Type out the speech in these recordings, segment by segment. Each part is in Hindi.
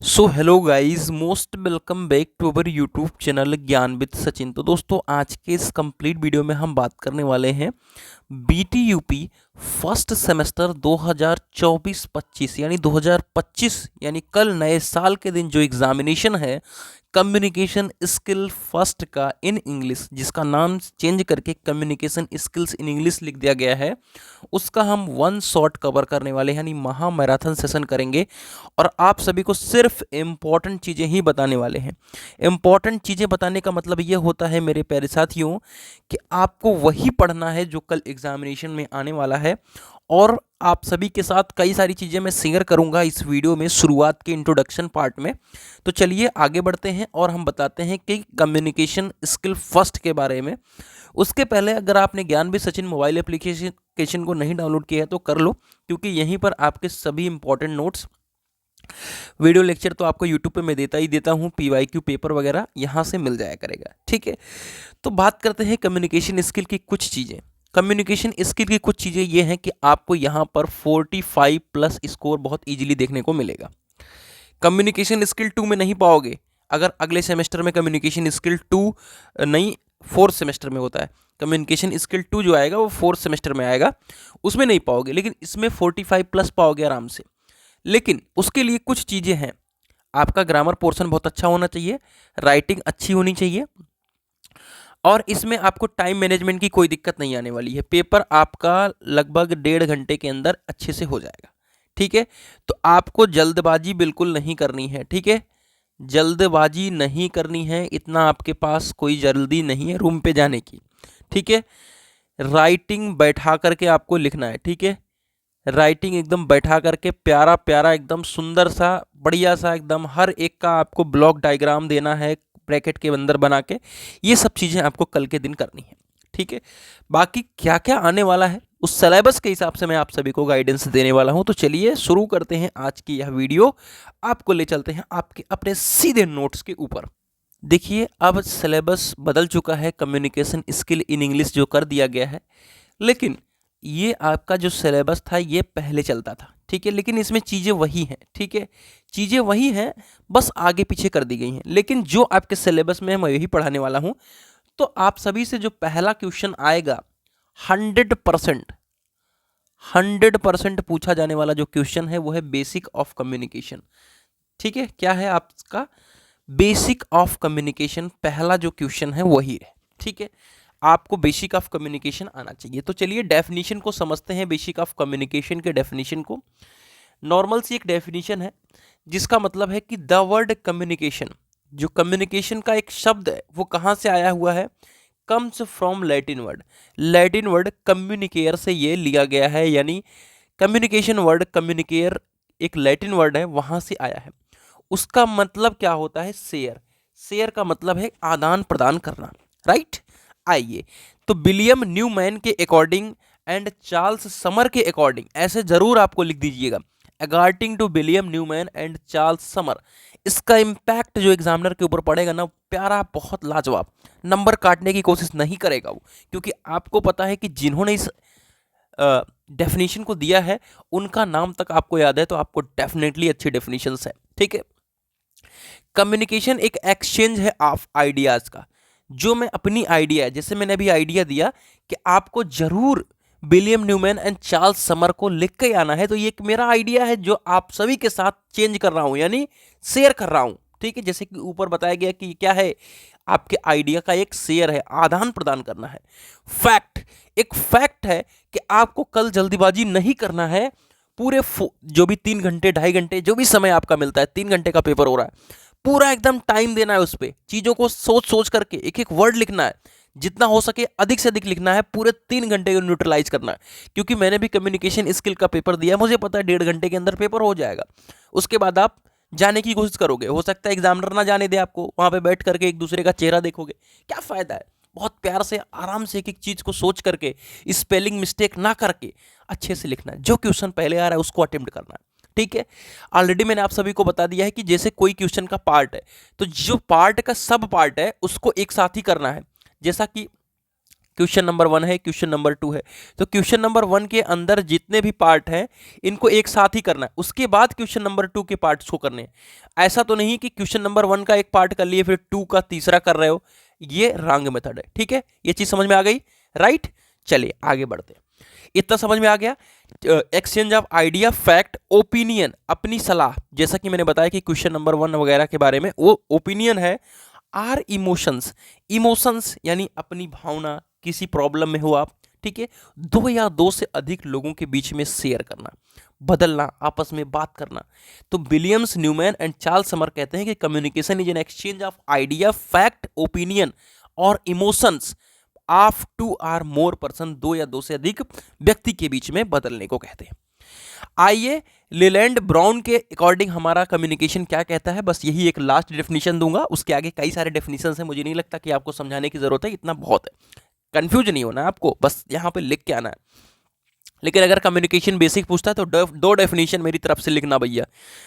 So hello guys, most welcome back to our YouTube channel Gyan with Sachin. तो दोस्तों, आज के इस कंप्लीट वीडियो में हम बात करने वाले हैं बीटी यूपी फर्स्ट सेमेस्टर 2024-25 यानी 2025 यानी कल नए साल के दिन जो एग्जामिनेशन है कम्युनिकेशन स्किल फर्स्ट का इन इंग्लिश, जिसका नाम चेंज करके कम्युनिकेशन स्किल्स इन इंग्लिश लिख दिया गया है, उसका हम वन शॉट कवर करने वाले हैं, यानी महा मैराथन सेशन करेंगे। और आप सभी को सिर्फ इम्पॉर्टेंट चीज़ें ही बताने वाले हैं। इम्पॉर्टेंट चीज़ें बताने का मतलब ये होता है मेरे प्यारे साथियों कि आपको वही पढ़ना है जो कल एग्जामिनेशन में आने वाला है। और आप सभी के साथ कई सारी चीज़ें मैं शेयर करूंगा इस वीडियो में शुरुआत के इंट्रोडक्शन पार्ट में। तो चलिए आगे बढ़ते हैं और हम बताते हैं कि कम्युनिकेशन स्किल फर्स्ट के बारे में। उसके पहले अगर आपने ज्ञान भी सचिन मोबाइल एप्लीकेशन को नहीं डाउनलोड किया है तो कर लो, क्योंकि यहीं पर आपके सभी इंपॉर्टेंट नोट्स, वीडियो लेक्चर तो आपको यूट्यूब पे मैं देता ही देता हूँ, पीवाईक्यू पेपर वगैरह यहाँ से मिल जाया करेगा। ठीक है, तो बात करते हैं कम्युनिकेशन स्किल की कुछ चीज़ें। कम्युनिकेशन स्किल की कुछ चीज़ें ये हैं कि आपको यहाँ पर 45 प्लस स्कोर बहुत इजीली देखने को मिलेगा। कम्युनिकेशन स्किल 2 में नहीं पाओगे। अगर अगले सेमेस्टर में कम्युनिकेशन स्किल 2 नहीं, फोर्थ सेमेस्टर में होता है कम्युनिकेशन स्किल 2, जो आएगा वो फोर्थ सेमेस्टर में आएगा, उसमें नहीं पाओगे। लेकिन इसमें 45 प्लस पाओगे आराम से। लेकिन उसके लिए कुछ चीज़ें हैं। आपका ग्रामर पोर्शन बहुत अच्छा होना चाहिए, राइटिंग अच्छी होनी चाहिए, और इसमें आपको टाइम मैनेजमेंट की कोई दिक्कत नहीं आने वाली है। पेपर आपका लगभग 1.5 घंटे के अंदर अच्छे से हो जाएगा। ठीक है, तो आपको जल्दबाजी बिल्कुल नहीं करनी है। ठीक है, जल्दबाजी नहीं करनी है, इतना आपके पास कोई जल्दी नहीं है रूम पे जाने की। ठीक है, राइटिंग बैठा करके आपको लिखना है। ठीक है, राइटिंग एकदम बैठा करके प्यारा प्यारा एकदम सुंदर सा बढ़िया सा एकदम हर एक का आपको ब्लॉक डायग्राम देना है ब्रैकेट के अंदर बना के। ये सब चीज़ें आपको कल के दिन करनी है। ठीक है, बाकी क्या क्या आने वाला है उस सिलेबस के हिसाब से मैं आप सभी को गाइडेंस देने वाला हूं। तो चलिए शुरू करते हैं आज की यह वीडियो। आपको ले चलते हैं आपके अपने सीधे नोट्स के ऊपर। देखिए, अब सिलेबस बदल चुका है, कम्युनिकेशन स्किल इन इंग्लिश जो कर दिया गया है। लेकिन ये आपका जो सिलेबस था ये पहले चलता था। ठीक है, लेकिन इसमें चीज़ें वही हैं। ठीक है, चीज़ें वही हैं, बस आगे पीछे कर दी गई हैं। लेकिन जो आपके सिलेबस में मैं यही पढ़ाने वाला हूँ। तो आप सभी से जो पहला क्वेश्चन आएगा, 100% 100% पूछा जाने वाला जो क्वेश्चन है वो है बेसिक ऑफ कम्युनिकेशन। ठीक है, क्या है आपका बेसिक ऑफ कम्युनिकेशन, पहला जो क्वेश्चन है वही है। ठीक है, आपको बेसिक ऑफ कम्युनिकेशन आना चाहिए। तो चलिए डेफिनेशन को समझते हैं, बेसिक ऑफ कम्युनिकेशन के डेफिनेशन को। नॉर्मल सी एक डेफिनेशन है जिसका मतलब है कि द वर्ड कम्युनिकेशन, जो कम्युनिकेशन का एक शब्द है वो कहाँ से आया हुआ है, comes from Latin word. Latin word communicare से ये लिया गया है, यानी कम्युनिकेशन वर्ड कम्युनिकेयर एक लैटिन वर्ड है, वहाँ से आया है। उसका मतलब क्या होता है, शेयर। शेयर का मतलब है आदान प्रदान करना। राइट, आइए, तो विलियम न्यूमैन के अकॉर्डिंग एंड चार्ल्स समर के अकॉर्डिंग, ऐसे जरूर आपको लिख दीजिएगा, according to William Newman and Charles Summer. इसका इम्पैक्ट जो एग्जामिनर के ऊपर पड़ेगा ना, प्यारा, बहुत लाजवाब। नंबर काटने की कोशिश नहीं करेगा वो, क्योंकि आपको पता है कि जिन्होंने इस डेफिनेशन को दिया है उनका नाम तक आपको याद है, तो आपको डेफिनेटली अच्छी डेफिनेशंस है। ठीक है, कम्युनिकेशन एक एक्सचेंज है ऑफ आइडियाज का। जो मैं अपनी आइडिया है, जैसे मैंने अभी आइडिया दिया कि आपको जरूर William Newman and Charles Summer को लिख के आना है, तो ये एक मेरा आइडिया है जो आप सभी के साथ चेंज कर रहा हूं, यानी शेयर कर रहा हूं। ठीक है, जैसे कि ऊपर बताया गया कि क्या है, आपके आइडिया का एक शेयर है, आदान प्रदान करना है। फैक्ट, एक फैक्ट है कि आपको कल जल्दीबाजी नहीं करना है। पूरे जो भी 3 घंटे 2.5 घंटे जो भी समय आपका मिलता है, 3 घंटे का पेपर हो रहा है, पूरा एकदम टाइम देना है उस पर, चीज़ों को सोच सोच करके एक एक वर्ड लिखना है, जितना हो सके अधिक से अधिक लिखना है, पूरे 3 घंटे को न्यूट्रलाइज करना है। क्योंकि मैंने भी कम्युनिकेशन स्किल का पेपर दिया है, मुझे पता है 1.5 घंटे के अंदर पेपर हो जाएगा। उसके बाद आप जाने की कोशिश करोगे, हो सकता है एग्जामिनर ना जाने दे आपको, वहां पे बैठ करके एक दूसरे का चेहरा देखोगे, क्या फायदा है। बहुत प्यार से आराम से एक एक चीज को सोच करके, स्पेलिंग मिस्टेक ना करके अच्छे से लिखना है। जो क्वेश्चन पहले आ रहा है उसको अटेम्प्ट करना है। ठीक है, ऑलरेडी मैंने आप सभी को बता दिया है कि जैसे कोई क्वेश्चन का पार्ट है, तो जो पार्ट का सब पार्ट है उसको एक साथ ही करना है। जैसा कि क्वेश्चन नंबर 1 है, क्वेश्चन नंबर 2 है। तो क्वेश्चन नंबर 1 के अंदर जितने भी पार्ट हैं इनको एक साथ ही करना है, उसके बाद क्वेश्चन नंबर 2 के पार्ट्स को करने हैं। ऐसा तो नहीं कि क्वेश्चन नंबर 1 का एक पार्ट कर लिए फिर 2 का तीसरा कर रहे हो, ये रॉन्ग मेथड है। ठीक है, ये चीज समझ में आ गई, राइट। चलिए आगे बढ़ते हैं। इतना समझ में आ गया। Exchange of idea, fact, opinion, अपनी सलाह, जैसा कि मैंने बताया कि क्वेश्चन नंबर 1 वगैरह के बारे में वो ओपिनियन है। आर इमोशंस, इमोशंस यानी अपनी भावना, किसी प्रॉब्लम में हो आप, ठीक है, 2 या 2 से अधिक लोगों के बीच में शेयर करना, बदलना, आपस में बात करना। तो Williams, Newman and Charles Summer कहते हैं कि communication is an exchange of idea, fact, opinion और इमोशंस ऑफ 2 और मोर पर्सन, 2 या 2 से अधिक व्यक्ति के बीच में बदलने को कहते हैं। आइए लेलैंड ब्राउन के अकॉर्डिंग हमारा कम्युनिकेशन क्या कहता है, बस यही एक लास्ट डेफिनेशन दूंगा, उसके आगे कई सारे डेफिनेशन हैं, मुझे नहीं लगता कि आपको समझाने की जरूरत है, इतना बहुत है, कंफ्यूज नहीं होना है आपको, बस यहाँ पे लिख के आना है। लेकिन अगर कम्युनिकेशन बेसिक पूछता है तो 2 डेफिनेशन मेरी तरफ से लिखना भैया।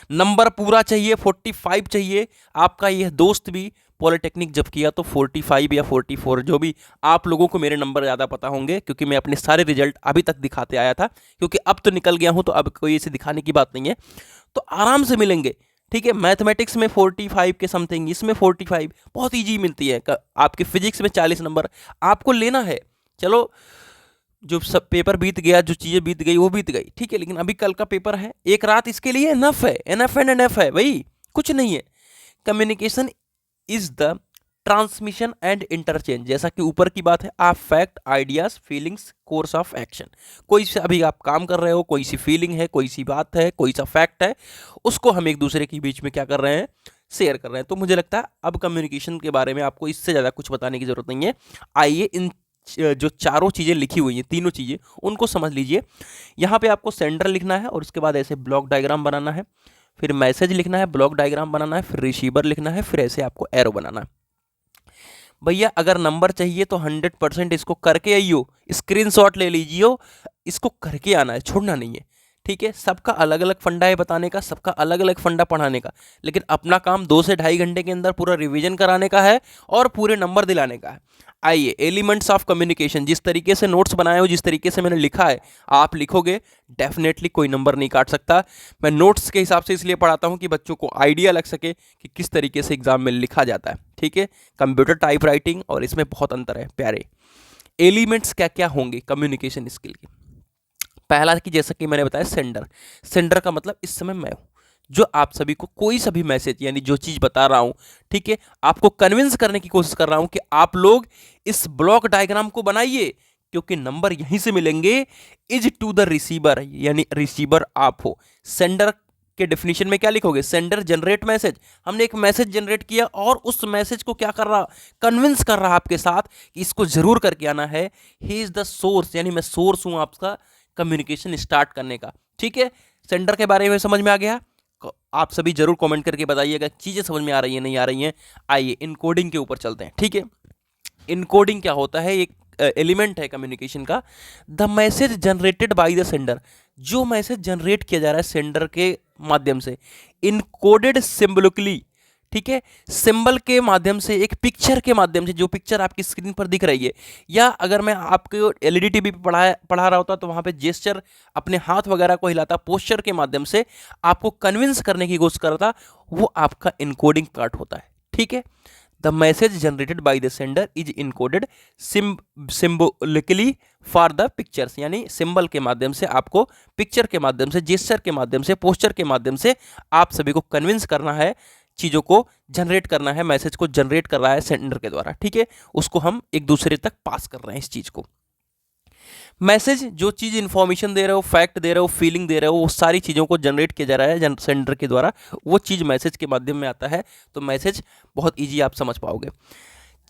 नंबर पूरा चाहिए, 45 चाहिए। आपका यह दोस्त भी पॉलिटेक्निक जब किया तो 45 या 44, जो भी, आप लोगों को मेरे नंबर ज़्यादा पता होंगे क्योंकि मैं अपने सारे रिजल्ट अभी तक दिखाते आया था, क्योंकि अब तो निकल गया हूं तो अब कोई इसे दिखाने की बात नहीं है, तो आराम से मिलेंगे। ठीक है, मैथमेटिक्स में 45 के समथिंग, इसमें 45 बहुत ईजी मिलती है। आपके फिजिक्स में 40 नंबर आपको लेना है। चलो, जो सब पेपर बीत गया, जो चीज़ें बीत गई वो बीत गई, ठीक है, लेकिन अभी कल का पेपर है, एक रात इसके लिए एनफ है, एनफ एंड एनफ है भाई, कुछ नहीं है। Communication is the transmission and interchange, जैसा कि ऊपर की बात है, आप fact, ideas, feelings, course of action, कोई से अभी आप काम कर रहे हो, कोई सी फीलिंग है, कोई सी बात है, कोई सा फैक्ट है, उसको हम एक दूसरे के बीच में क्या कर रहे हैं, शेयर कर रहे हैं। तो मुझे लगता है अब कम्युनिकेशन के बारे में आपको इससे ज़्यादा कुछ बताने की जरूरत नहीं है। आइए इन जो चारों चीज़ें लिखी हुई हैं, तीनों चीज़ें, उनको समझ लीजिए। यहाँ पे आपको सेंडर लिखना है और उसके बाद ऐसे ब्लॉक डायग्राम बनाना है, फिर मैसेज लिखना है, ब्लॉक डायग्राम बनाना है, फिर रिसीवर लिखना है, फिर ऐसे आपको एरो बनाना है। भैया अगर नंबर चाहिए तो 100% इसको करके आइयो, स्क्रीनशॉट ले लीजिए, इसको करके आना है, छोड़ना नहीं है। ठीक है, सबका अलग अलग फंडा है बताने का, सबका अलग अलग फंडा पढ़ाने का, लेकिन अपना काम 2 से 2.5 घंटे के अंदर पूरा रिवीजन कराने का है और पूरे नंबर दिलाने का है। आइए, एलिमेंट्स ऑफ कम्युनिकेशन, जिस तरीके से नोट्स बनाए हो, जिस तरीके से मैंने लिखा है, आप लिखोगे डेफिनेटली कोई नंबर नहीं काट सकता। मैं नोट्स के हिसाब से इसलिए पढ़ाता हूँ कि बच्चों को आइडिया लग सके कि किस तरीके से एग्जाम में लिखा जाता है। ठीक है, कंप्यूटर टाइप राइटिंग और इसमें बहुत अंतर है प्यारे। एलिमेंट्स क्या क्या होंगे कम्युनिकेशन स्किल के? पहला कि जैसा कि मैंने बताया, सेंडर। सेंडर का मतलब इस समय मैं हूं, जो आप सभी को कोई सा भी मैसेज, यानी जो चीज बता रहा हूं, ठीक है, आपको कन्विंस करने की कोशिश कर रहा हूं कि आप लोग इस ब्लॉक डायग्राम को बनाइए, क्योंकि नंबर यहीं से मिलेंगे। इज टू द रिसीवर, यानी रिसीवर आप हो। सेंडर के डेफिनेशन में क्या लिखोगे? सेंडर जनरेट मैसेज, हमने एक मैसेज जनरेट किया और उस मैसेज को क्या कर रहा, कन्विंस कर रहा आपके साथ कि इसको जरूर करके आना है। ही इज द सोर्स, यानी मैं सोर्स हूं आपका कम्युनिकेशन स्टार्ट करने का। ठीक है, सेंडर के बारे में समझ में आ गया? आप सभी जरूर कमेंट करके बताइएगा चीजें समझ में आ रही है नहीं आ रही हैं। आइए इनकोडिंग के ऊपर चलते हैं। ठीक है, इनकोडिंग क्या होता है? एक एलिमेंट है कम्युनिकेशन का। The message generated by the sender, जो मैसेज जनरेट किया जा रहा है सेंडर के माध्यम से, इनकोडेड सिंबलिकली, ठीक है, सिंबल के माध्यम से, एक पिक्चर के माध्यम से, जो पिक्चर आपकी स्क्रीन पर दिख रही है, या अगर मैं आपको एलईडी टीवी पे पढ़ा रहा होता तो वहां पे जेस्चर, अपने हाथ वगैरह को हिलाता, पोस्चर के माध्यम से आपको कन्विंस करने की कोशिश करता, वो आपका इनकोडिंग पार्ट होता है। ठीक है, the message generated by the sender is encoded सिंबलिकली for the pictures, यानी सिंबल के माध्यम से आपको, पिक्चर के माध्यम से, जेस्चर के माध्यम से, पोस्चर के माध्यम से आप सभी को कन्विंस करना है, चीज़ों को जनरेट करना है, मैसेज को जनरेट कर रहा है सेंडर के द्वारा। ठीक है, उसको हम एक दूसरे तक पास कर रहे हैं इस चीज़ को। मैसेज, जो चीज़ इन्फॉर्मेशन दे रहे हो, फैक्ट दे रहे हो, फीलिंग दे रहे हो, वो सारी चीज़ों को जनरेट किया जा रहा है सेंडर के द्वारा, वो चीज़ मैसेज के माध्यम में आता है। तो मैसेज बहुत ईजी आप समझ पाओगे।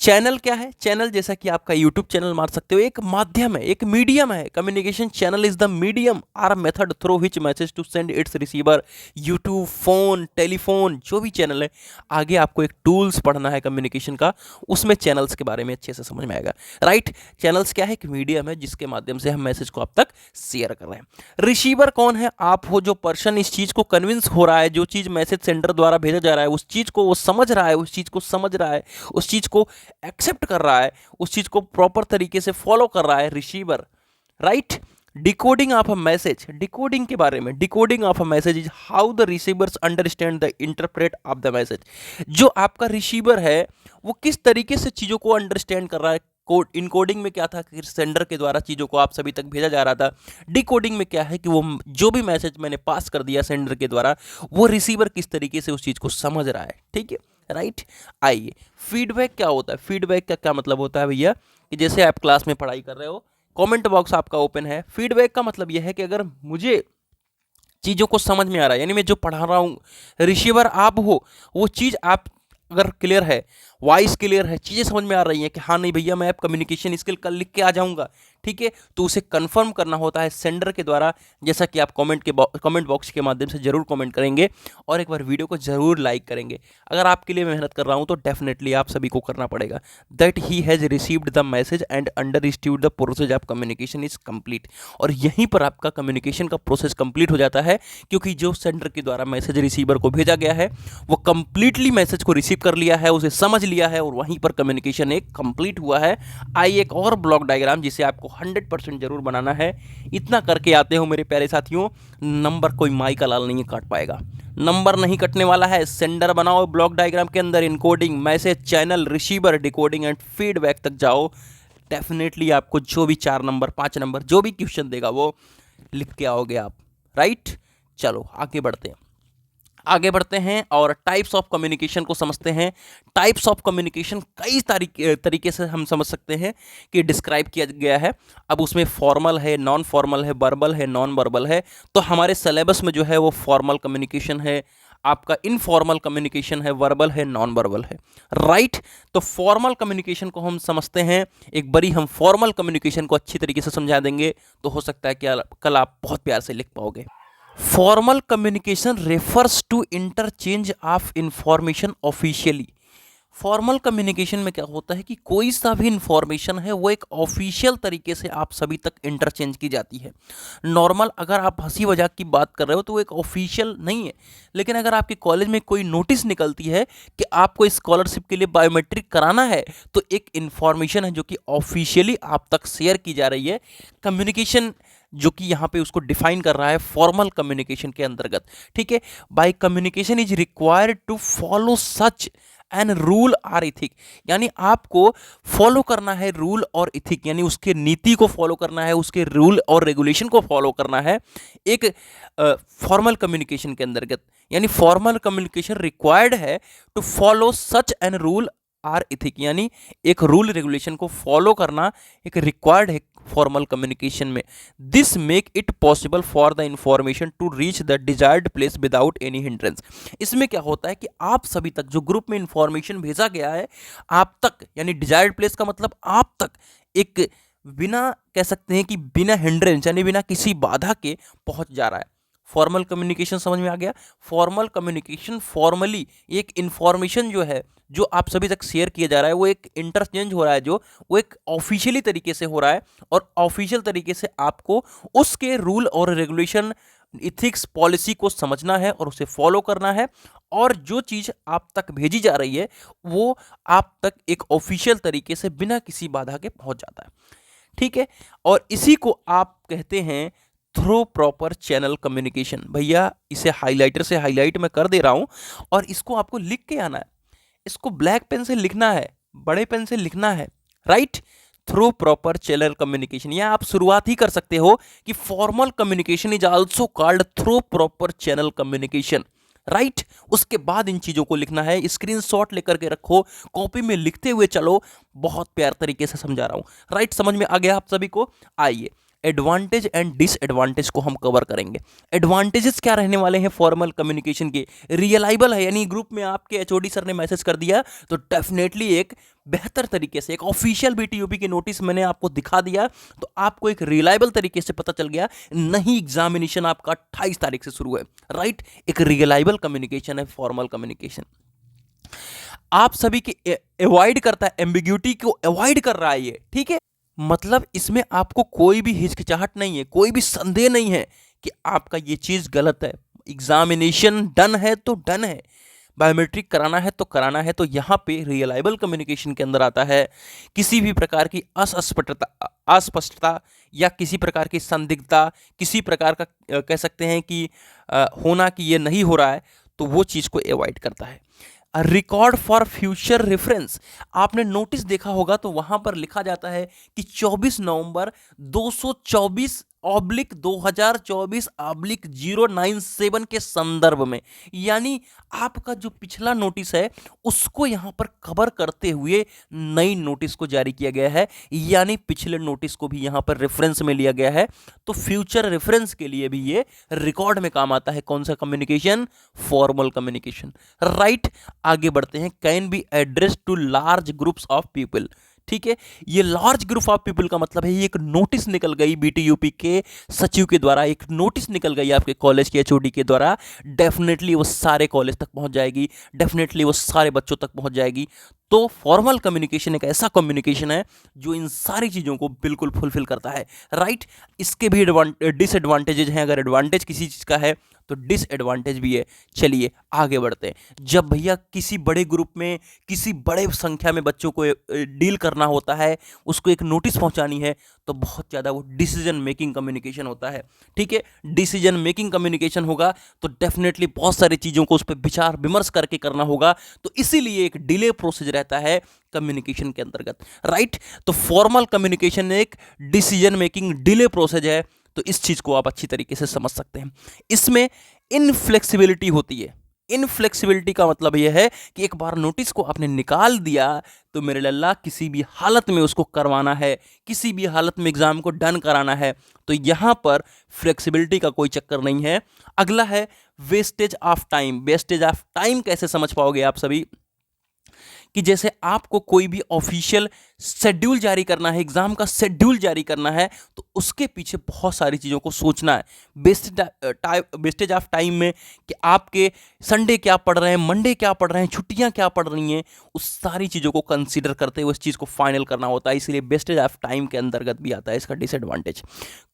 चैनल क्या है? चैनल जैसा कि आपका यूट्यूब चैनल मान सकते हो, एक माध्यम है, एक मीडियम है। Communication channel is the medium or method through which message to send its receiver. YouTube, phone, telephone, जो भी चैनल है, आगे आपको एक टूल्स पढ़ना है कम्युनिकेशन का, उसमें चैनल्स के बारे में अच्छे से समझ में आएगा। राइट, चैनल्स क्या है? एक मीडियम है जिसके माध्यम से हम मैसेज को आप तक शेयर कर रहे हैं। रिसीवर कौन है? आप हो, जो पर्सन इस चीज को कन्विंस हो रहा है, जो चीज मैसेज सेंडर द्वारा भेजा जा रहा है, उस चीज को वो समझ रहा है, उस चीज को समझ रहा है, उस चीज को एक्सेप्ट कर रहा है, उस चीज़ को प्रॉपर तरीके से फॉलो कर रहा है receiver, right. Decoding of a message, decoding के बारे में, decoding of a message is how the receivers understand the interpret of the message. जो आपका रिसीवर है वो किस तरीके से चीज़ों को अंडरस्टैंड कर रहा है। कोड इनकोडिंग में क्या था कि सेंडर के द्वारा चीज़ों को आप सभी तक भेजा जा रहा था। डिकोडिंग में क्या है कि वो जो भी मैसेज मैंने पास कर दिया सेंडर के द्वारा, वो रिसीवर किस तरीके से उस चीज़ को समझ रहा है, ठीक है, राइट। आइए, फीडबैक क्या होता है। फीडबैक का क्या मतलब होता है भैया, कि जैसे आप क्लास में पढ़ाई कर रहे हो, कमेंट बॉक्स आपका ओपन है। फीडबैक का मतलब यह है कि अगर मुझे चीज़ों को समझ में आ रहा है, यानी मैं जो पढ़ा रहा हूँ, रिसीवर आप हो, वो चीज़ आप अगर क्लियर है, वॉइस क्लियर है, चीज़ें समझ में आ रही हैं कि हाँ नहीं भैया मैं अब कम्युनिकेशन स्किल कल लिख के आ जाऊँगा, ठीक है, तो उसे कंफर्म करना होता है सेंडर के द्वारा। जैसा कि आप कमेंट बॉक्स के माध्यम से जरूर कमेंट करेंगे और एक बार वीडियो को जरूर लाइक करेंगे। अगर आपके लिए मेहनत कर रहा हूँ तो डेफिनेटली आप सभी को करना पड़ेगा। That he has received the message and understood the process of communication is complete. और यहीं पर आपका कम्युनिकेशन का प्रोसेस कंप्लीट हो जाता है, क्योंकि जो सेंडर के द्वारा मैसेज रिसीवर को भेजा गया है वो कंप्लीटली मैसेज को रिसीव कर लिया है, उसे समझ लिया है और वहीं पर कम्युनिकेशन एक कंप्लीट हुआ है। आइए एक और ब्लॉक डायग्राम जिसे आपको 100% जरूर बनाना है। इतना करके आते हो मेरे प्यारे साथियों, नंबर कोई माई का लाल नहीं काट पाएगा, नंबर नहीं कटने वाला है। सेंडर बनाओ ब्लॉक डायग्राम के अंदर, encoding, message, channel, receiver, decoding and feedback तक जाओ। डेफिनेटली आपको जो भी 4 नंबर 5 नंबर जो भी क्वेश्चन देगा वो लिख के आओगे आप, राइट। चलो आगे बढ़ते हैं और टाइप्स ऑफ कम्युनिकेशन को समझते हैं। टाइप्स ऑफ कम्युनिकेशन कई तरीके से हम समझ सकते हैं कि डिस्क्राइब किया गया है। अब उसमें फॉर्मल है, नॉन फॉर्मल है, वर्बल है, नॉन वर्बल है। तो हमारे सिलेबस में जो है वो फॉर्मल कम्युनिकेशन है, आपका इनफॉर्मल कम्युनिकेशन है, वर्बल है, नॉन वर्बल है, राइट। तो फॉर्मल कम्युनिकेशन को हम समझते हैं। एक बारी हम फॉर्मल कम्युनिकेशन को अच्छी तरीके से समझा देंगे तो हो सकता है कि कल आप बहुत प्यार से लिख पाओगे। Formal communication refers to interchange of information officially. Formal communication में क्या होता है कि कोई सा भी इंफॉर्मेशन है वो एक ऑफिशियल तरीके से आप सभी तक इंटरचेंज की जाती है। नॉर्मल अगर आप हंसी मजाक की बात कर रहे हो तो वो एक ऑफिशियल नहीं है, लेकिन अगर आपके कॉलेज में कोई नोटिस निकलती है कि आपको स्कॉलरशिप के लिए बायोमेट्रिक कराना है, तो एक इंफॉर्मेशन है जो कि ऑफिशियली आप तक शेयर की जा रही है। कम्युनिकेशन जो कि यहाँ पे उसको डिफाइन कर रहा है फॉर्मल कम्युनिकेशन के अंतर्गत, ठीक है। By communication is required to follow such an rule or ethic, यानी आपको फॉलो करना है रूल और इथिक, यानी उसके नीति को फॉलो करना है, उसके रूल और रेगुलेशन को फॉलो करना है एक फॉर्मल कम्युनिकेशन के अंतर्गत। यानी फॉर्मल कम्युनिकेशन रिक्वायर्ड है to follow such an rule or ethic, यानी एक रूल रेगुलेशन को फॉलो करना एक रिक्वायर्ड है फॉर्मल कम्युनिकेशन में। This make it possible for the information to reach the desired place without any hindrance. इसमें क्या होता है कि आप सभी तक जो ग्रुप में इंफॉर्मेशन भेजा गया है आप तक, यानी डिजायर्ड प्लेस का मतलब आप तक एक बिना, कह सकते हैं कि बिना हिंड्रेंस यानी बिना किसी बाधा के पहुंच जा रहा है। फॉर्मल कम्युनिकेशन समझ में आ गया। फॉर्मल कम्युनिकेशन फॉर्मली एक इंफॉर्मेशन जो है जो आप सभी तक शेयर किया जा रहा है वो एक इंटरचेंज हो रहा है, जो वो एक ऑफिशियली तरीके से हो रहा है और ऑफिशियल तरीके से आपको उसके रूल और रेगुलेशन, इथिक्स, पॉलिसी को समझना है और उसे फॉलो करना है। और जो चीज़ आप तक भेजी जा रही है वो आप तक एक ऑफिशियल तरीके से बिना किसी बाधा के पहुंच जाता है, ठीक है। और इसी को आप कहते हैं थ्रू प्रॉपर चैनल कम्युनिकेशन। भैया इसे हाइलाइटर से हाईलाइट मैं कर दे रहा हूं और इसको आपको लिख के आना है, इसको ब्लैक पेन से लिखना है, बड़े पेन से लिखना है, right. Through proper channel communication, या आप शुरुआत ही कर सकते हो कि formal communication is also called through proper channel communication, right. उसके बाद इन चीजों को लिखना है, स्क्रीनशॉट लेकर के रखो, कॉपी में लिखते हुए चलो। बहुत प्यार तरीके से समझा रहा हूं, राइट। समझ में आ गया आप सभी को। आइए एडवांटेज एंड डिसएडवांटेज को हम कवर करेंगे। एडवांटेजेस क्या रहने वाले हैं फॉर्मल कम्युनिकेशन के? रियलाइबल है, यानी ग्रुप में आपके एचओडी सर ने मैसेज कर दिया तो डेफिनेटली एक बेहतर तरीके से एक ऑफिशियल बीटीयूपी की नोटिस मैंने आपको दिखा दिया तो आपको एक रियलाइबल तरीके से पता चल गया नहीं एग्जामिनेशन आपका 28 तारीख से शुरू है, राइट। एक रियलाइबल कम्युनिकेशन है फॉर्मल कम्युनिकेशन। आप सभी के अवॉइड करता है, एम्बिग्यूटी को अवॉइड कर रहा है ये, ठीक है। मतलब इसमें आपको कोई भी हिचकिचाहट नहीं है, कोई भी संदेह नहीं है कि आपका ये चीज गलत है। एग्जामिनेशन डन है तो डन है बायोमेट्रिक कराना है तो कराना है, तो यहाँ पे रिलायबल कम्युनिकेशन के अंदर आता है। किसी भी प्रकार की अस्पष्टता या किसी प्रकार की संदिग्धता, किसी प्रकार का कह सकते हैं कि होना कि ये नहीं हो रहा है, तो वो चीज़ को अवॉइड करता है। रिकॉर्ड फॉर फ्यूचर रेफरेंस, आपने नोटिस देखा होगा तो वहां पर लिखा जाता है कि 24 नवंबर 224/2024/097 के संदर्भ में, यानी आपका जो पिछला नोटिस है उसको यहां पर कवर करते हुए नई नोटिस को जारी किया गया है, यानी पिछले नोटिस को भी यहां पर रेफरेंस में लिया गया है। तो फ्यूचर रेफरेंस के लिए भी ये रिकॉर्ड में काम आता है। कौन सा कम्युनिकेशन? Formal communication, right. आगे बढ़ते हैं। Can be address to large groups of people, ठीक है। ये लार्ज ग्रुप ऑफ पीपल का मतलब है ये एक नोटिस निकल गई बीटीयूपी के सचिव के द्वारा, एक नोटिस निकल गई आपके कॉलेज के एचओडी के द्वारा, डेफिनेटली वो सारे कॉलेज तक पहुंच जाएगी, डेफिनेटली वो सारे बच्चों तक पहुंच जाएगी। तो फॉर्मल कम्युनिकेशन एक ऐसा कम्युनिकेशन है जो इन सारी चीज़ों को बिल्कुल फुलफिल करता है, राइट। इसके भी डिसएडवांटेजेज हैं। अगर एडवांटेज किसी चीज़ का है तो डिसएडवांटेज भी है। चलिए आगे बढ़ते हैं। जब भैया किसी बड़े ग्रुप में किसी बड़े संख्या में बच्चों को डील करना होता है, उसको एक नोटिस पहुंचानी है, तो बहुत ज़्यादा वो डिसीजन मेकिंग कम्युनिकेशन होता है, ठीक है। डिसीजन मेकिंग कम्युनिकेशन होगा तो डेफिनेटली बहुत सारी चीज़ों को उस पर विचार विमर्श करके करना होगा, तो इसीलिए एक डिले प्रोसेस रहता है कम्युनिकेशन के अंतर्गत, राइट। तो फॉर्मल कम्युनिकेशन एक डिसीजन मेकिंग डिले प्रोसेस है, तो इस चीज को आप अच्छी तरीके से समझ सकते हैं। इसमें इनफ्लेक्सिबिलिटी होती है। इनफ्लेक्सिबिलिटी का मतलब यह है कि एक बार नोटिस को आपने निकाल दिया तो मेरे लल्ला किसी भी हालत में उसको करवाना है, किसी भी हालत में एग्जाम को डन कराना है, तो यहां पर फ्लेक्सिबिलिटी का कोई चक्कर नहीं है। अगला है wastage of time. Wastage of time कैसे समझ पाओगे आप सभी? कि जैसे आपको कोई भी ऑफिशियल शेड्यूल जारी करना है, एग्जाम का शेड्यूल जारी करना है, तो उसके पीछे बहुत सारी चीज़ों को सोचना है। वेस्टेज ऑफ टाइम में कि आपके संडे क्या पढ़ रहे हैं, मंडे क्या पढ़ रहे हैं, छुट्टियां क्या पढ़ रही हैं, उस सारी चीज़ों को कंसीडर करते हुए उस चीज़ को फाइनल करना होता है, इसलिए वेस्टेज ऑफ टाइम के अंतर्गत भी आता है इसका डिसएडवांटेज।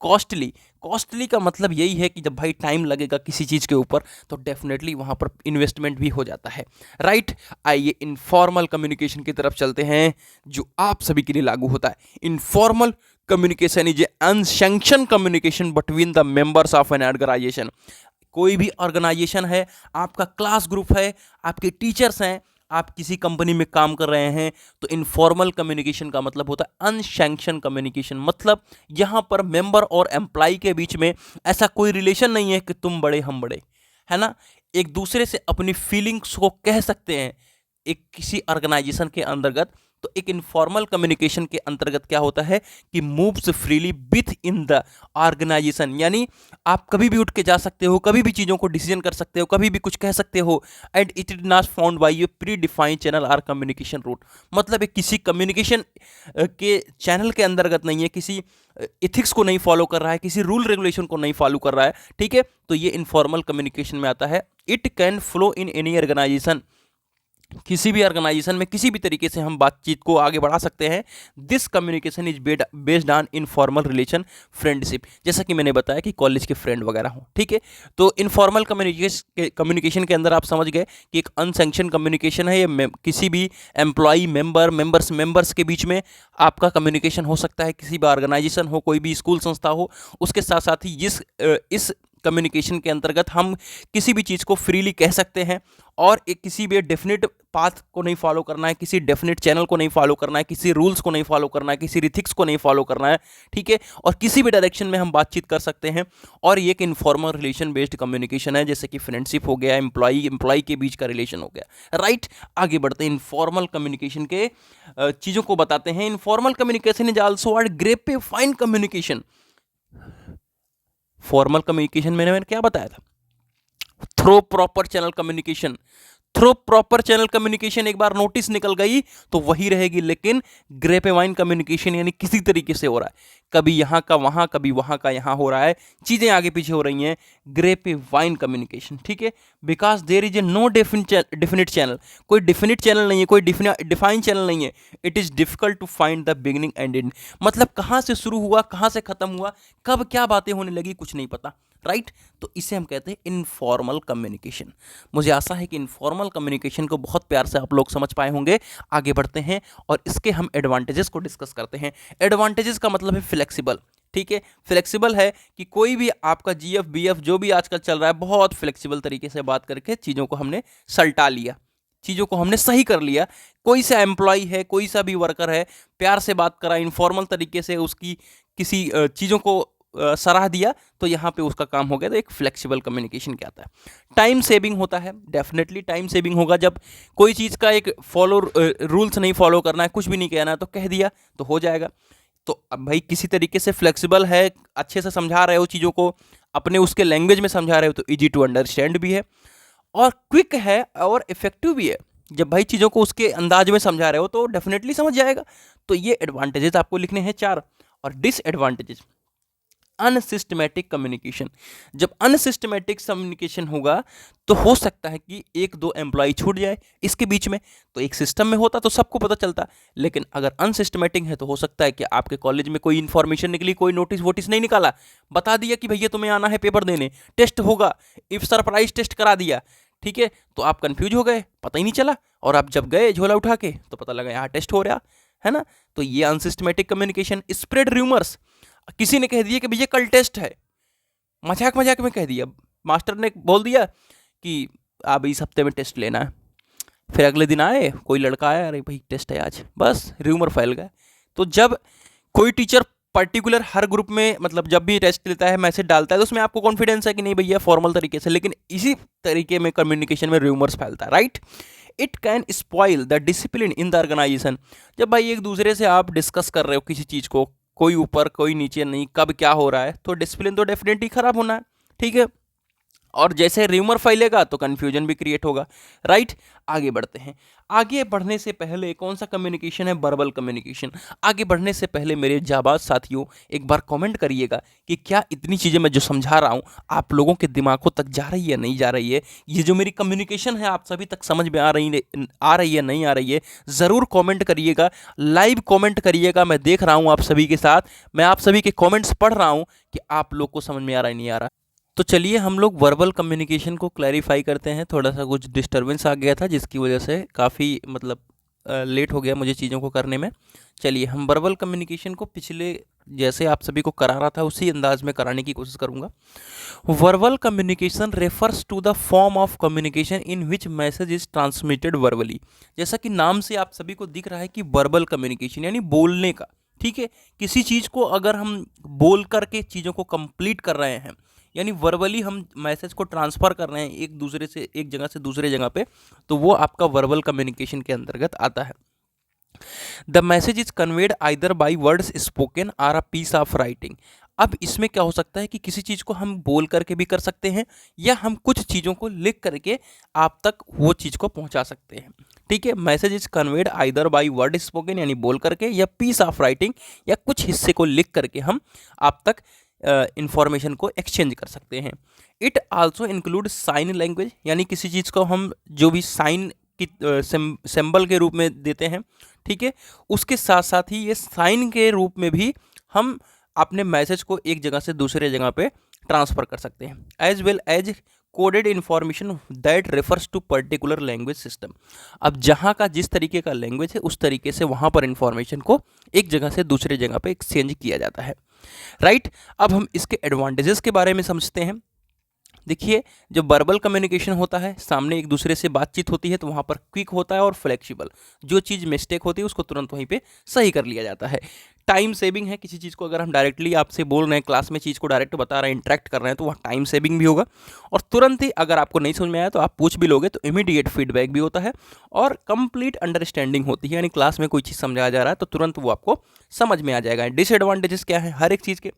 कॉस्टली, कॉस्टली का मतलब यही है कि जब भाई टाइम लगेगा किसी चीज़ के ऊपर तो डेफिनेटली वहाँ पर इन्वेस्टमेंट भी हो जाता है, राइट। आइए इनफॉर्मल कम्युनिकेशन की तरफ चलते हैं जो आप सभी के लिए लागू होता है। Informal communication is unsanctioned communication between the members of an organisation. कोई भी ऑर्गेनाइजेशन है, आपका क्लास ग्रुप है, आपके टीचर्स हैं, आप किसी कंपनी में काम कर रहे हैं, तो इनफॉर्मल कम्युनिकेशन का मतलब होता है अनसैंक्शन कम्युनिकेशन। मतलब यहां पर मेंबर और एम्प्लॉय के बीच में ऐसा कोई रिलेशन नहीं है कि तुम बड़े हम बड़े, है ना। एक दूसरे से अपनी फीलिंग्स को कह सकते हैं एक किसी ऑर्गेनाइजेशन के अंतर्गत। तो एक इनफॉर्मल कम्युनिकेशन के अंतर्गत क्या होता है कि moves freely within the organisation, यानी आप कभी भी उठ के जा सकते हो, कभी भी चीज़ों को डिसीजन कर सकते हो, कभी भी कुछ कह सकते हो। And it is not found by A pre defined channel और कम्युनिकेशन रूट। मतलब एक किसी कम्युनिकेशन के चैनल के अंतर्गत नहीं है, किसी इथिक्स को नहीं फॉलो कर रहा है, किसी रूल रेगुलेशन को नहीं फॉलो कर रहा है, ठीक है। तो ये इनफॉर्मल कम्युनिकेशन में आता है। It can flow in any organisation, किसी भी ऑर्गेनाइजेशन में किसी भी तरीके से हम बातचीत को आगे बढ़ा सकते हैं। This communication is based on informal relation friendship, जैसा कि मैंने बताया कि कॉलेज के फ्रेंड वगैरह हो, ठीक है। तो इनफॉर्मल कम्युनिकेशन के अंदर आप समझ गए कि एक अनसैंक्शन कम्युनिकेशन है, ये किसी भी एम्प्लॉई मेंबर्स के बीच में आपका कम्युनिकेशन हो सकता है। किसी भी ऑर्गेनाइजेशन हो, कोई भी स्कूल संस्था हो, उसके साथ साथ ही इस कम्युनिकेशन के अंतर्गत हम किसी भी चीज़ को फ्रीली कह सकते हैं और एक किसी भी डेफिनेट पाथ को नहीं फॉलो करना है, किसी डेफिनेट चैनल को नहीं फॉलो करना है, किसी रूल्स को नहीं फॉलो करना है, किसी रिथिक्स को नहीं फॉलो करना है, ठीक है। और किसी भी डायरेक्शन में हम बातचीत कर सकते हैं। और ये एक इनफॉर्मल रिलेशन बेस्ड कम्युनिकेशन है, जैसे कि फ्रेंडशिप हो गया, एम्प्लॉई के बीच का रिलेशन हो गया, राइट। आगे बढ़ते हैं, इनफॉर्मल कम्युनिकेशन के चीज़ों को बताते हैं। Informal communication is also grapevine communication. Formal communication में मैंने क्या बताया था? Through proper channel communication. Through proper channel communication, एक बार नोटिस निकल गई तो वही रहेगी, लेकिन ग्रेपेवाइन कम्युनिकेशन यानी किसी तरीके से हो रहा है, कभी यहाँ का वहाँ, कभी वहाँ का यहाँ हो रहा है, चीज़ें आगे पीछे हो रही हैं, ग्रेपेवाइन कम्युनिकेशन, ठीक है। Because there is a no definite channel, कोई डेफिनिट चैनल नहीं है, कोई डिफाइन चैनल नहीं है। It is difficult to find the beginning and end, मतलब कहाँ से शुरू हुआ, कहाँ से खत्म हुआ, कब क्या बातें होने लगी, कुछ नहीं पता, राइट। तो इसे हम कहते हैं इनफॉर्मल कम्युनिकेशन। मुझे आशा है कि इनफॉर्मल कम्युनिकेशन को बहुत प्यार से आप लोग समझ पाए होंगे। आगे बढ़ते हैं और इसके हम एडवांटेजेस को डिस्कस करते हैं। एडवांटेजेस का मतलब है फ्लेक्सिबल। ठीक है, फ्लेक्सिबल है कि कोई भी आपका जीएफ बीएफ जो भी आजकल चल रहा है, बहुत फ्लेक्सिबल तरीके से बात करके चीज़ों को हमने सलटा लिया, चीज़ों को हमने सही कर लिया। कोई सा एम्प्लॉय है, कोई सा भी वर्कर है, प्यार से बात करा, इनफॉर्मल तरीके से उसकी किसी चीज़ों को सराह दिया, तो यहाँ पे उसका काम हो गया। तो एक फ्लेक्सिबल कम्युनिकेशन क्या आता है। टाइम सेविंग होता है, डेफिनेटली टाइम सेविंग होगा। जब कोई चीज़ का एक रूल्स नहीं फॉलो करना है, कुछ भी नहीं कहना है, तो कह दिया तो हो जाएगा। तो अब भाई किसी तरीके से फ्लेक्सिबल है, अच्छे से समझा रहे हो चीज़ों को, अपने उसके लैंग्वेज में समझा रहे हो, तो इजी टू अंडरस्टैंड भी है और क्विक है और इफेक्टिव भी है। जब भाई चीज़ों को उसके अंदाज में समझा रहे हो तो डेफिनेटली समझ जाएगा। तो ये एडवांटेजेस आपको लिखने हैं 4। और डिसएडवांटेजेस, अनसिस्टमेटिक कम्युनिकेशन। जब अनसिस्टमेटिक कम्युनिकेशन होगा तो हो सकता है कि एक दो एम्प्लॉय छूट जाए इसके बीच में, तो एक सिस्टम में होता तो सबको पता चलता। लेकिन अगर अनसिस्टमेटिक है तो हो सकता है कि आपके कॉलेज में कोई इन्फॉर्मेशन निकली, कोई नोटिस वोटिस नहीं निकाला, बता दिया कि भैया तुम्हें आना है पेपर देने, टेस्ट होगा, इफ सरप्राइज टेस्ट करा दिया, ठीक है, तो आप कंफ्यूज हो गए, पता ही नहीं चला, और आप जब गए झोला उठा के तो पता लगा यहाँ टेस्ट हो रहा है ना। तो ये अनसिस्टमेटिक कम्युनिकेशन। स्प्रेड रूमर्स, किसी ने कह दिया कि भैया कल टेस्ट है, मजाक मजाक में कह दिया, मास्टर ने बोल दिया कि आप इस हफ्ते में टेस्ट लेना है, फिर अगले दिन आए, कोई लड़का आया, अरे भाई टेस्ट है आज, बस रूमर फैल गया। तो जब कोई टीचर पर्टिकुलर हर ग्रुप में, मतलब जब भी टेस्ट लेता है, मैसेज डालता है, तो उसमें आपको कॉन्फिडेंस है कि नहीं भैया फॉर्मल तरीके से, लेकिन इसी तरीके में कम्युनिकेशन में रूमर्स फैलता है, right. It can spoil the discipline in the organisation. जब भाई एक दूसरे से आप डिस्कस कर रहे हो किसी चीज़ को, कोई ऊपर कोई नीचे नहीं, कब क्या हो रहा है, तो डिसिप्लिन तो डेफिनेटली खराब होना है, ठीक है। और जैसे र्यूमर फैलेगा तो कन्फ्यूजन भी क्रिएट होगा, राइट। आगे बढ़ते हैं। आगे बढ़ने से पहले कौन सा कम्युनिकेशन है, वर्बल कम्युनिकेशन। आगे बढ़ने से पहले मेरे जाबाज साथियों एक बार कमेंट करिएगा कि क्या इतनी चीज़ें मैं जो समझा रहा हूँ आप लोगों के दिमागों तक जा रही है, नहीं जा रही है। ये जो मेरी कम्युनिकेशन है आप सभी तक समझ में आ रही है नहीं आ रही है, ज़रूर कॉमेंट करिएगा, लाइव कॉमेंट करिएगा। मैं देख रहा हूँ आप सभी के साथ, मैं आप सभी के कॉमेंट्स पढ़ रहा हूँ कि आप लोग को समझ में आ रहा है नहीं आ रहा। तो चलिए हम लोग वर्बल कम्युनिकेशन को क्लैरिफाई करते हैं। थोड़ा सा कुछ डिस्टरबेंस आ गया था जिसकी वजह से काफ़ी मतलब लेट हो गया मुझे चीज़ों को करने में। चलिए हम वर्बल कम्युनिकेशन को पिछले जैसे आप सभी को करा रहा था उसी अंदाज में कराने की कोशिश करूँगा। Verbal communication refers to the form of communication in which message is transmitted verbally. जैसा कि नाम से आप सभी को दिख रहा है कि वर्बल कम्युनिकेशन यानी बोलने का, ठीक है। किसी चीज़ को अगर हम बोल करके चीज़ों को कंप्लीट कर रहे हैं, यानी वर्बली हम मैसेज को ट्रांसफ़र कर रहे हैं एक दूसरे से, एक जगह से दूसरे जगह पे, तो वो आपका वर्बल कम्युनिकेशन के अंतर्गत आता है। The message is conveyed either by words spoken or a piece of writing. अब इसमें क्या हो सकता है कि किसी चीज़ को हम बोल करके भी कर सकते हैं, या हम कुछ चीज़ों को लिख करके आप तक वो चीज़ को पहुंचा सकते हैं, ठीक है। Message is conveyed either by word spoken यानी बोल करके, या पीस ऑफ राइटिंग या कुछ हिस्से को लिख करके हम आप तक इंफॉर्मेशन को एक्सचेंज कर सकते हैं। It also include sign language, यानी किसी चीज़ को हम जो भी साइन की सिंबल के रूप में देते हैं, ठीक है, उसके साथ साथ ही ये साइन के रूप में भी हम अपने मैसेज को एक जगह से दूसरे जगह पे ट्रांसफ़र कर सकते हैं। As well as coded information that refers to particular language system. अब जहाँ का जिस तरीके का लैंग्वेज है उस तरीके से वहाँ पर इन्फॉर्मेशन को एक जगह से दूसरे जगह पे एक्सचेंज किया जाता है, राइट। अब हम इसके एडवांटेजेस के बारे में समझते हैं। देखिए जब वर्बल कम्युनिकेशन होता है, सामने एक दूसरे से बातचीत होती है, तो वहाँ पर क्विक होता है और फ्लेक्सिबल। जो चीज़ मिस्टेक होती है उसको तुरंत वहीं पे सही कर लिया जाता है। टाइम सेविंग है, किसी चीज़ को अगर हम डायरेक्टली आपसे बोल रहे हैं, क्लास में चीज़ को डायरेक्ट बता रहे हैं, इंटरेक्ट कर रहे हैं, तो वहाँ टाइम सेविंग भी होगा। और तुरंत ही अगर आपको नहीं समझ में आया तो आप पूछ भी लोगे, तो इमीडिएट फीडबैक भी होता है और कंप्लीट अंडरस्टैंडिंग होती है, यानी क्लास में कोई चीज़ समझाया जा रहा है तो तुरंत वो आपको समझ में आ जाएगा। डिसएडवांटेजेस क्या है हर एक चीज़ के।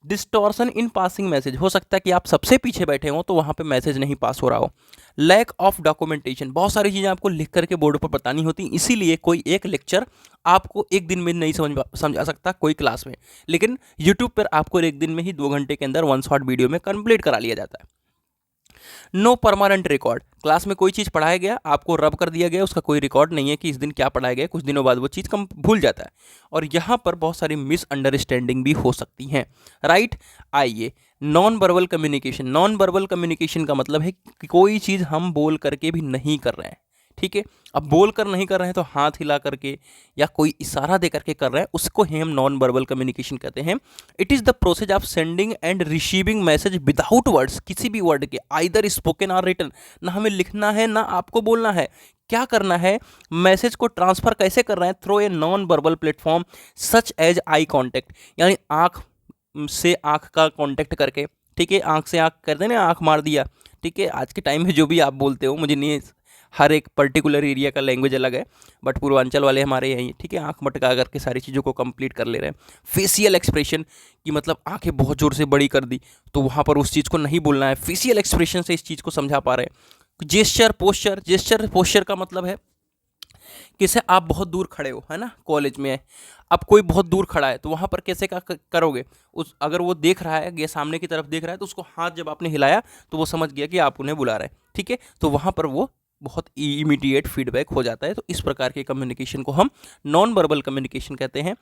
डिस्टॉर्शन इन पासिंग मैसेज, हो सकता है कि आप सबसे पीछे बैठे हो तो वहाँ पे मैसेज नहीं पास हो रहा हो। लैक ऑफ डॉक्यूमेंटेशन, बहुत सारी चीज़ें आपको लिख करके बोर्ड पर बतानी होती, इसीलिए कोई एक लेक्चर आपको एक दिन में नहीं समझा सकता कोई क्लास में, लेकिन यूट्यूब पर आपको एक दिन में ही 2 घंटे के अंदर वन शॉट वीडियो में कंप्लीट करा लिया जाता है। नो परमानेंट रिकॉर्ड, क्लास में कोई चीज़ पढ़ाया गया, आपको रब कर दिया गया, उसका कोई रिकॉर्ड नहीं है कि इस दिन क्या पढ़ाया गया, कुछ दिनों बाद वो चीज़ कम भूल जाता है। और यहाँ पर बहुत सारी मिसअंडरस्टैंडिंग भी हो सकती हैं, राइट। आइए, non verbal communication. Non verbal communication का मतलब है कि कोई चीज़ हम बोल करके भी नहीं कर रहे हैं, ठीक है। अब बोल कर नहीं कर रहे हैं तो हाथ हिला करके या कोई इशारा दे करके कर रहे हैं, उसको ही हम नॉन वर्बल कम्युनिकेशन कहते हैं। It is the process of sending end receiving message without words, किसी भी वर्ड के, आइदर स्पोकन और रिटन। ना हमें लिखना है ना आपको बोलना है, क्या करना है, मैसेज को ट्रांसफर कैसे कर रहे हैं, through a non verbal platform such as eye contact, यानी आँख से आँख का कॉन्टैक्ट करके, ठीक है। आँख से आँख करते हैं ना, आँख मार दिया, ठीक है। आज के टाइम में जो भी आप बोलते हो, मुझे नहीं, हर एक पर्टिकुलर एरिया का लैंग्वेज अलग है, बट पूर्वांचल वाले हमारे यहीं, ठीक है, आंख मटका करके सारी चीज़ों को कंप्लीट कर ले रहे हैं। फेशियल एक्सप्रेशन की मतलब आंखें बहुत ज़ोर से बड़ी कर दी, तो वहाँ पर उस चीज़ को नहीं बोलना है, फेशियल एक्सप्रेशन से इस चीज़ को समझा पा रहे हैं। जेस्चर पोस्चर, जेस्चर पोस्चर का मतलब है किसे आप बहुत दूर खड़े हो, है ना, कॉलेज में है, अब कोई बहुत दूर खड़ा है तो वहाँ पर कैसे का करोगे, उस अगर वो देख रहा है, ये सामने की तरफ देख रहा है, तो उसको हाथ जब आपने हिलाया तो वो समझ गया कि आप उन्हें बुला रहे हैं, ठीक है। तो वहाँ पर वो बहुत इमीडिएट फीडबैक हो जाता है। तो इस प्रकार के कम्युनिकेशन को हम नॉन वर्बल कम्युनिकेशन कहते हैं,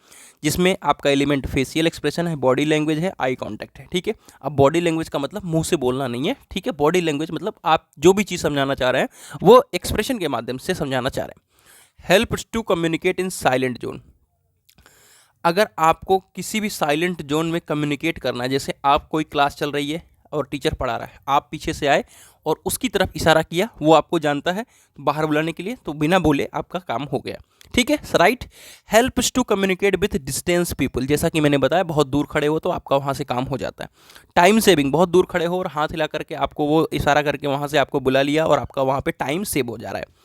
जिसमें आपका एलिमेंट फेशियल एक्सप्रेशन है, बॉडी लैंग्वेज है, आई कांटेक्ट है, ठीक है। अब बॉडी लैंग्वेज का मतलब मुंह से बोलना नहीं है, ठीक है। बॉडी लैंग्वेज मतलब आप जो भी चीज़ समझाना चाह रहे हैं वो एक्सप्रेशन के माध्यम से समझाना चाह रहे हैं। Helps to communicate in silent zone, अगर आपको किसी भी साइलेंट जोन में कम्युनिकेट करना है, जैसे आप कोई क्लास चल रही है और टीचर पढ़ा रहा है, आप पीछे से आए और उसकी तरफ इशारा किया, वो आपको जानता है बाहर बुलाने के लिए, तो बिना बोले आपका काम हो गया, ठीक है, right. Helps to communicate with distance people, जैसा कि मैंने बताया, बहुत दूर खड़े हो तो आपका वहाँ से काम हो जाता है। टाइम सेविंग, बहुत दूर खड़े हो और हाथ हिला करके आपको वो इशारा करके वहाँ से आपको बुला लिया और आपका वहाँ पे टाइम सेव हो जा रहा है।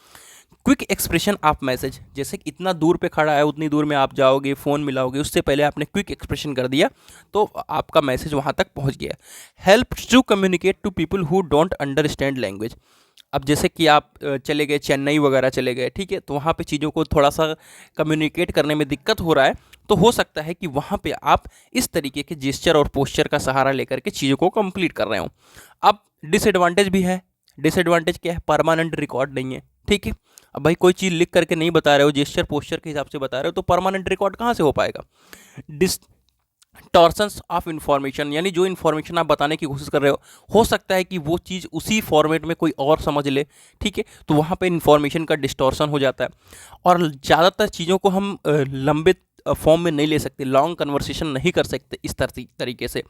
क्विक एक्सप्रेशन ऑफ मैसेज, जैसे कि इतना दूर पे खड़ा है, उतनी दूर में आप जाओगे, फ़ोन मिलाओगे, उससे पहले आपने क्विक एक्सप्रेशन कर दिया तो आपका मैसेज वहाँ तक पहुँच गया। Help to communicate to people who don't understand language, अब जैसे कि आप चले गए चेन्नई वगैरह चले गए, ठीक है, तो वहाँ पे चीज़ों को थोड़ा सा कम्युनिकेट करने में दिक्कत हो रहा है, तो हो सकता है कि वहाँ पे आप इस तरीके के जेस्चर और पोस्चर का सहारा लेकर के चीज़ों को कंप्लीट कर रहे हो। अब डिसएडवांटेज भी है, डिसएडवांटेज क्या है, परमानेंट रिकॉर्ड नहीं है, ठीक है। अब भाई कोई चीज़ लिख करके नहीं बता रहे हो, जेस्चर पोस्चर के हिसाब से बता रहे हो, तो परमानेंट रिकॉर्ड कहाँ से हो पाएगा। डिस्टॉर्शंस ऑफ इन्फॉर्मेशन, यानी जो इन्फॉर्मेशन आप बताने की कोशिश कर रहे हो सकता है कि वो चीज़ उसी फॉर्मेट में कोई और समझ ले, ठीक है, तो वहाँ पे इन्फॉर्मेशन का डिस्टॉर्शन हो जाता है। और ज़्यादातर चीज़ों को हम लंबे फॉर्म में नहीं ले सकते, लॉन्ग कन्वर्सेशन नहीं कर सकते इस तरीके से,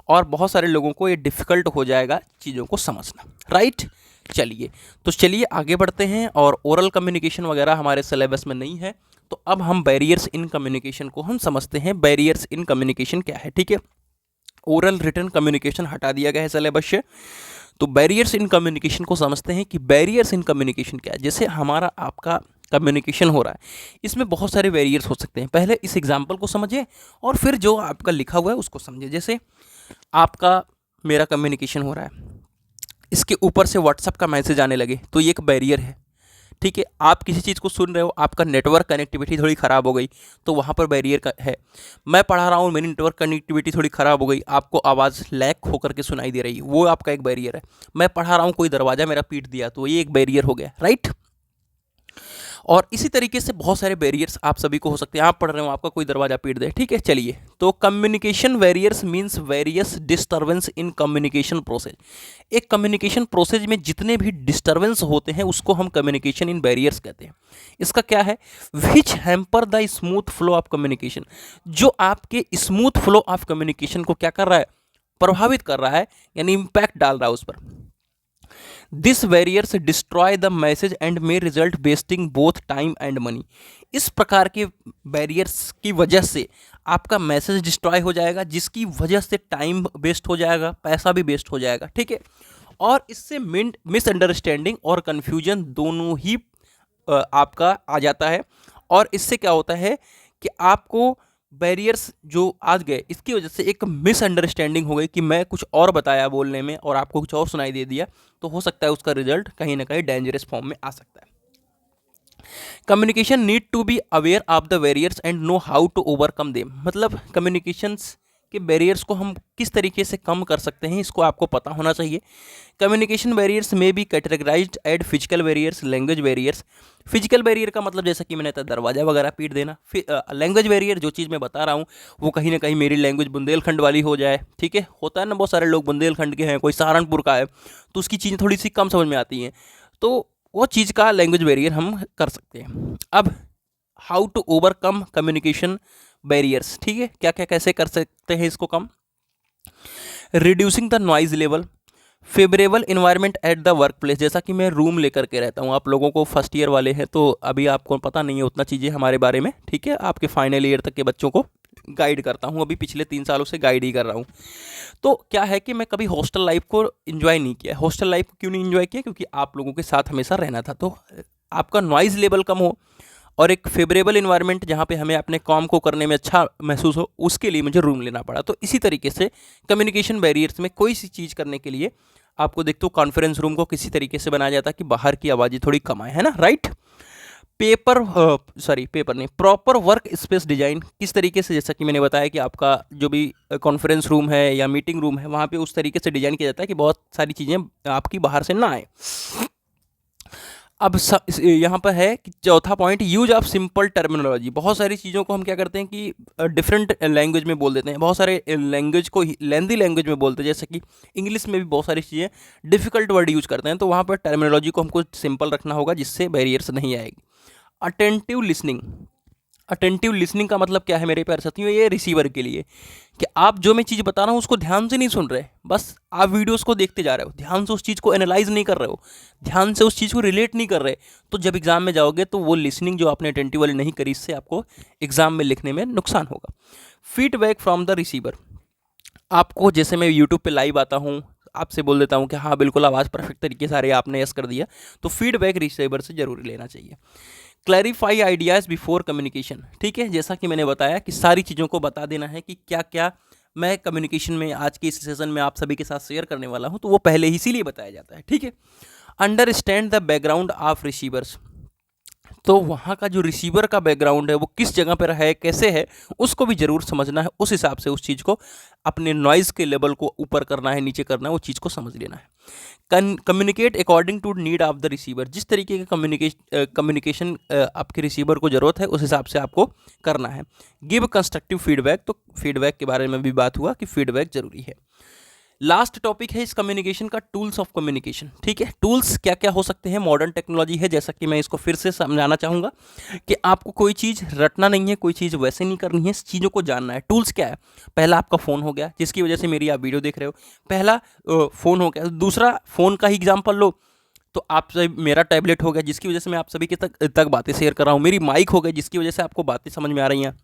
और बहुत सारे लोगों को ये डिफ़िकल्ट हो जाएगा चीज़ों को समझना, राइट। चलिए आगे बढ़ते हैं, और ओरल कम्युनिकेशन वगैरह हमारे सिलेबस में नहीं है, तो अब हम बैरियर्स इन कम्युनिकेशन को हम समझते हैं। बैरियर्स इन कम्युनिकेशन क्या है, ठीक है। ओरल रिटन कम्युनिकेशन हटा दिया गया है सिलेबस से, तो बैरियर्स इन कम्युनिकेशन को समझते हैं कि बैरियर्स इन कम्युनिकेशन क्या है। जैसे हमारा आपका कम्युनिकेशन हो रहा है, इसमें बहुत सारे बैरियर्स हो सकते हैं। पहले इस एग्जाम्पल को समझिए और फिर जो आपका लिखा हुआ है उसको समझिए। जैसे आपका मेरा कम्युनिकेशन हो रहा है, इसके ऊपर से व्हाट्सएप का मैसेज आने लगे तो ये एक बैरियर है, ठीक है। आप किसी चीज़ को सुन रहे हो, आपका नेटवर्क कनेक्टिविटी थोड़ी ख़राब हो गई तो वहाँ पर बैरियर का है। मैं पढ़ा रहा हूँ, मेरी नेटवर्क कनेक्टिविटी थोड़ी ख़राब हो गई, आपको आवाज़ लैग होकर के सुनाई दे रही है, वो आपका एक बैरियर है। मैं पढ़ा रहा हूँ, कोई दरवाज़ा मेरा पीट दिया तो ये एक बैरियर हो गया, राइट। और इसी तरीके से बहुत सारे बैरियर्स आप सभी को हो सकते हैं, आप पढ़ रहे हो, आपका कोई दरवाजा पीट दे, ठीक है। चलिए, तो communication barriers means various disturbance in communication process. एक कम्युनिकेशन प्रोसेस में जितने भी डिस्टर्बेंस होते हैं उसको हम कम्युनिकेशन इन बैरियर्स कहते हैं। इसका क्या है, which hamper the smooth flow of communication, जो आपके स्मूथ फ्लो ऑफ कम्युनिकेशन को क्या कर रहा है, प्रभावित कर रहा है, यानी इम्पैक्ट डाल रहा है उस पर। This barriers destroy the message and may result wasting both time and money. इस प्रकार के बैरियर्स की वजह से आपका मैसेज डिस्ट्रॉय हो जाएगा, जिसकी वजह से टाइम वेस्ट हो जाएगा, पैसा भी वेस्ट हो जाएगा, ठीक है। और इससे मिसअंडरस्टैंडिंग और कन्फ्यूजन दोनों ही आपका आ जाता है। और इससे क्या होता है कि आपको बैरियर्स जो आज गए, इसकी वजह से एक मिसअंडरस्टैंडिंग हो गई कि मैं कुछ और बताया बोलने में और आपको कुछ और सुनाई दे दिया, तो हो सकता है उसका रिजल्ट कहीं ना कहीं डेंजरस फॉर्म में आ सकता है। Communication need to be aware of the barriers and know how to overcome them, मतलब कम्युनिकेशंस के बैरियर्स को हम किस तरीके से कम कर सकते हैं, इसको आपको पता होना चाहिए। कम्युनिकेशन बैरियर्स में be categorised as physical barriers, language barriers. Physical barrier का मतलब जैसा कि मैंने कहा दरवाजा वगैरह पीट देना। लैंग्वेज बैरियर जो चीज़ मैं बता रहा हूँ वो कहीं ना कहीं मेरी लैंग्वेज बुंदेलखंड वाली हो जाए, ठीक है, होता है ना, बहुत सारे लोग बुंदेलखंड के हैं, कोई सहारनपुर का है, तो उसकी चीज़ें थोड़ी सी कम समझ में आती हैं, तो वो चीज़ का लैंग्वेज बैरियर हम कर सकते हैं। अब how to overcome communication barriers, ठीक है, क्या क्या कैसे कर सकते हैं इसको कम। Reducing the noise level, favourable environment at the work place. जैसा कि मैं रूम लेकर के रहता हूँ, आप लोगों को फर्स्ट ईयर वाले हैं तो अभी आपको पता नहीं है उतना चीज़ें हमारे बारे में, ठीक है, आपके फाइनल ईयर तक के बच्चों को गाइड करता हूँ, अभी पिछले 3 सालों से गाइड ही कर रहा हूँ। तो क्या है कि मैं कभी हॉस्टल लाइफ को इन्जॉय नहीं किया। हॉस्टल लाइफ को क्यों नहीं इन्जॉय किया, क्योंकि आप लोगों के साथ हमेशा रहना था, तो आपका नॉइज़ लेवल कम हो और एक फेवरेबल इन्वायरमेंट जहाँ पे हमें अपने काम को करने में अच्छा महसूस हो, उसके लिए मुझे रूम लेना पड़ा। तो इसी तरीके से कम्युनिकेशन बैरियर्स में कोई सी चीज़ करने के लिए आपको देखते हो कॉन्फ्रेंस रूम को किसी तरीके से बनाया जाता है कि बाहर की आवाज़ें थोड़ी कम आए, है ना, राइट। पेपर नहीं, प्रॉपर वर्क स्पेस डिजाइन किस तरीके से, जैसा कि मैंने बताया कि आपका जो भी कॉन्फ्रेंस रूम है या मीटिंग रूम है वहाँ पे उस तरीके से डिजाइन किया जाता है कि बहुत सारी चीज़ें आपकी बाहर से ना आए। अब यहाँ पर है कि चौथा point, use of simple terminology. बहुत सारी चीज़ों को हम क्या करते हैं कि डिफरेंट लैंग्वेज में बोल देते हैं, बहुत सारे लैंग्वेज को लेंदी लैंग्वेज में बोलते हैं, जैसे कि इंग्लिश में भी बहुत सारी चीज़ें डिफिकल्ट वर्ड यूज करते हैं, तो वहाँ पर टर्मिनोलॉजी को हमको सिंपल रखना होगा जिससे बैरियर्स नहीं आएगी। अटेंटिव लिसनिंग, अटेंटिव लिसनिंग का मतलब क्या है मेरे प्यारे साथियों, ये रिसीवर के लिए कि आप जो मैं चीज़ बता रहा हूँ उसको ध्यान से नहीं सुन रहे, बस आप वीडियोस को देखते जा रहे हो, ध्यान से उस चीज़ को एनालाइज नहीं कर रहे हो, ध्यान से उस चीज़ को रिलेट नहीं कर रहे, तो जब एग्जाम में जाओगे तो वो लिसनिंग जो आपने अटेंटिव वाली नहीं करी, इससे आपको एग्जाम में लिखने में नुकसान होगा। फीडबैक फ्रॉम द रिसीवर, आपको जैसे मैं यूट्यूब पे लाइव आता हूँ, आपसे बोल देता हूँ कि हाँ बिल्कुल आवाज़ परफेक्ट तरीके से आ रही है, आपने यस कर दिया, तो फीडबैक रिसीवर से जरूरी लेना चाहिए। क्लैरिफाई आइडियाज़ बिफोर कम्युनिकेशन, ठीक है, जैसा कि मैंने बताया कि सारी चीज़ों को बता देना है कि क्या क्या मैं कम्युनिकेशन में आज के इस सेशन में आप सभी के साथ शेयर करने वाला हूँ, तो वो पहले ही इसीलिए बताया जाता है, ठीक है। Understand the background of receivers, तो वहाँ का जो रिसीवर का बैकग्राउंड है वो किस जगह पर है, कैसे है, उसको भी ज़रूर समझना है, उस हिसाब से उस चीज़ को अपने नॉइज़ के लेवल को ऊपर करना है, नीचे करना है, वो चीज़ को समझ लेना है। Communicate according to need of the receiver, जिस तरीके का कम्युनिकेशन आपके रिसीवर को ज़रूरत है उस हिसाब से आपको करना है। गिव कंस्ट्रक्टिव फीडबैक, तो फीडबैक के बारे में भी बात हुआ कि फीडबैक जरूरी है। लास्ट टॉपिक है इस कम्युनिकेशन का, टूल्स ऑफ कम्युनिकेशन, ठीक है, टूल्स क्या क्या हो सकते हैं, मॉडर्न टेक्नोलॉजी है, जैसा कि मैं इसको फिर से समझाना चाहूँगा कि आपको कोई चीज़ रटना नहीं है, कोई चीज़ वैसे नहीं करनी है, चीज़ों को जानना है। टूल्स क्या है, पहला आपका फ़ोन हो गया जिसकी वजह से मेरी आप वीडियो देख रहे हो, पहला फ़ोन हो गया, दूसरा फ़ोन का ही एग्जाम्पल लो तो आप सभी, मेरा टैबलेट हो गया जिसकी वजह से मैं आप सभी के तक बातें शेयर कर रहा हूँ, मेरी माइक हो गई जिसकी वजह से आपको बातें समझ में आ रही हैं,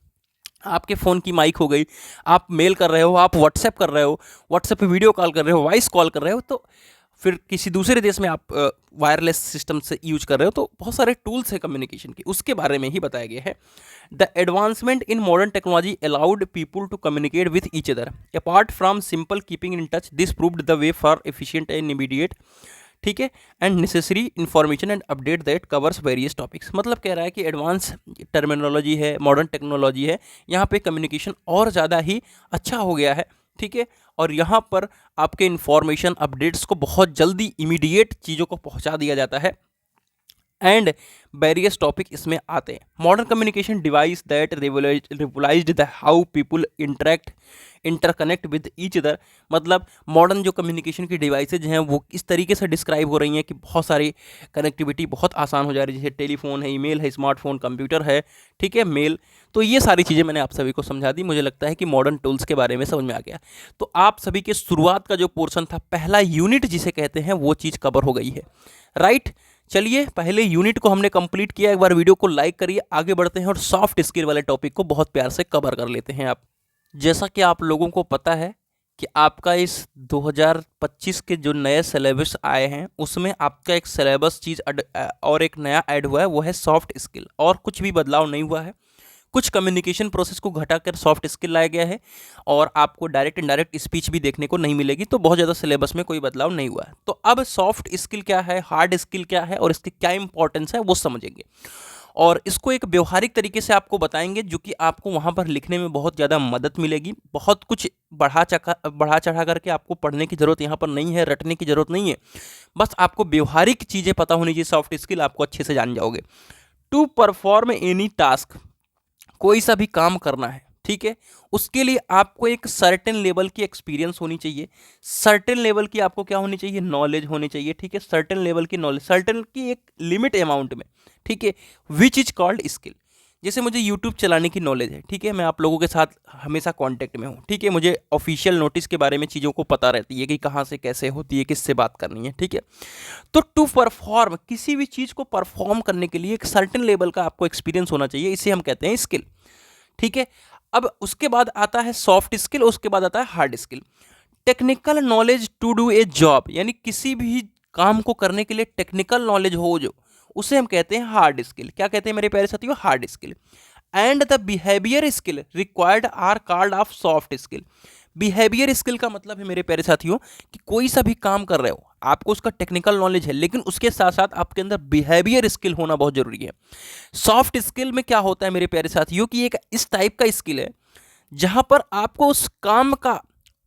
आपके फ़ोन की माइक हो गई, आप मेल कर रहे हो, आप व्हाट्सएप कर रहे हो, व्हाट्सएप पे वीडियो कॉल कर रहे हो, वॉइस कॉल कर रहे हो, तो फिर किसी दूसरे देश में आप वायरलेस सिस्टम से यूज कर रहे हो, तो बहुत सारे टूल्स हैं कम्युनिकेशन के, उसके बारे में ही बताया गया है। The advancement in modern technology allowed people to communicate with each other apart from simple keeping in touch, this proved the way for efficient and immediate, ठीक है, and necessary information and update that covers various topics. मतलब कह रहा है कि एडवांस टर्मिनोलॉजी है, मॉडर्न टेक्नोलॉजी है, यहाँ पे कम्युनिकेशन और ज़्यादा ही अच्छा हो गया है, ठीक है, और यहाँ पर आपके इन्फॉर्मेशन अपडेट्स को बहुत जल्दी इमीडिएट चीज़ों को पहुँचा दिया जाता है, एंड वेरियस टॉपिक इसमें आते हैं। Modern communication device that revolutionised the how people interconnect with each other, मतलब मॉडर्न जो कम्युनिकेशन की डिवाइसेज हैं वो इस तरीके से डिस्क्राइब हो रही हैं कि बहुत सारी कनेक्टिविटी बहुत आसान हो जा रही है, जैसे टेलीफोन है, ईमेल है, स्मार्टफोन, कंप्यूटर है, ठीक है, मेल, तो ये सारी चीज़ें मैंने आप सभी को समझा दी। मुझे लगता है कि मॉडर्न टूल्स के बारे में समझ में आ गया। तो आप सभी के शुरुआत का जो पोर्शन था, पहला यूनिट जिसे कहते हैं, वो चीज़ कवर हो गई है, राइट। चलिए पहले यूनिट को हमने कंप्लीट किया, एक बार वीडियो को लाइक करिए, आगे बढ़ते हैं और सॉफ्ट स्किल वाले टॉपिक को बहुत प्यार से कवर कर लेते हैं। आप जैसा कि आप लोगों को पता है कि आपका इस 2025 के जो नए सिलेबस आए हैं उसमें आपका एक सिलेबस चीज़ और एक नया ऐड हुआ है, वो है सॉफ्ट स्किल, और कुछ भी बदलाव नहीं हुआ है। कुछ कम्युनिकेशन प्रोसेस को घटाकर सॉफ्ट स्किल लाया गया है और आपको डायरेक्ट इनडायरेक्ट स्पीच भी देखने को नहीं मिलेगी, तो बहुत ज़्यादा सिलेबस में कोई बदलाव नहीं हुआ है। तो अब सॉफ्ट स्किल क्या है, हार्ड स्किल क्या है और इसकी क्या इंपॉर्टेंस है वो समझेंगे। और इसको एक व्यवहारिक तरीके से आपको बताएंगे जो कि आपको वहाँ पर लिखने में बहुत ज़्यादा मदद मिलेगी। बढ़ा चढ़ा करके आपको पढ़ने की ज़रूरत यहाँ पर नहीं है, रटने की ज़रूरत नहीं है, बस आपको व्यवहारिक चीज़ें पता होनी चाहिए, सॉफ्ट स्किल आपको अच्छे से जान जाओगे। टू परफॉर्म एनी टास्क, कोई सा भी काम करना है, ठीक है, उसके लिए आपको एक सर्टेन लेवल की एक्सपीरियंस होनी चाहिए, सर्टेन लेवल की आपको क्या होनी चाहिए, नॉलेज होनी चाहिए, ठीक है, सर्टेन लेवल की नॉलेज, सर्टेन की एक लिमिट अमाउंट में, ठीक है, विच इज कॉल्ड स्किल। जैसे मुझे यूट्यूब चलाने की नॉलेज है, ठीक है, मैं आप लोगों के साथ हमेशा कांटेक्ट में हूँ, ठीक है, मुझे ऑफिशियल नोटिस के बारे में चीज़ों को पता रहती है कि कहाँ से कैसे होती है, किससे बात करनी है, ठीक है। तो टू परफॉर्म, किसी भी चीज़ को परफॉर्म करने के लिए एक सर्टेन लेवल का आपको एक्सपीरियंस होना चाहिए, इसे हम कहते हैं स्किल, ठीक है। अब उसके बाद आता है सॉफ्ट स्किल, उसके बाद आता है hard skill. Technical knowledge to do a job, यानी किसी भी काम को करने के लिए टेक्निकल नॉलेज हो जो, उसे हम कहते हैं हार्ड स्किल। क्या कहते हैं मेरे प्यारे साथियों, hard skill. And the behaviour skill required are called of soft skill. Behaviour skill का मतलब है मेरे प्यारे साथियों कि कोई सा भी काम कर रहे हो, आपको उसका टेक्निकल नॉलेज है, लेकिन उसके साथ साथ आपके अंदर बिहेवियर स्किल होना बहुत जरूरी है। सॉफ्ट स्किल में क्या होता है मेरे प्यारे साथियों कि एक इस टाइप का स्किल है जहां पर आपको उस काम का,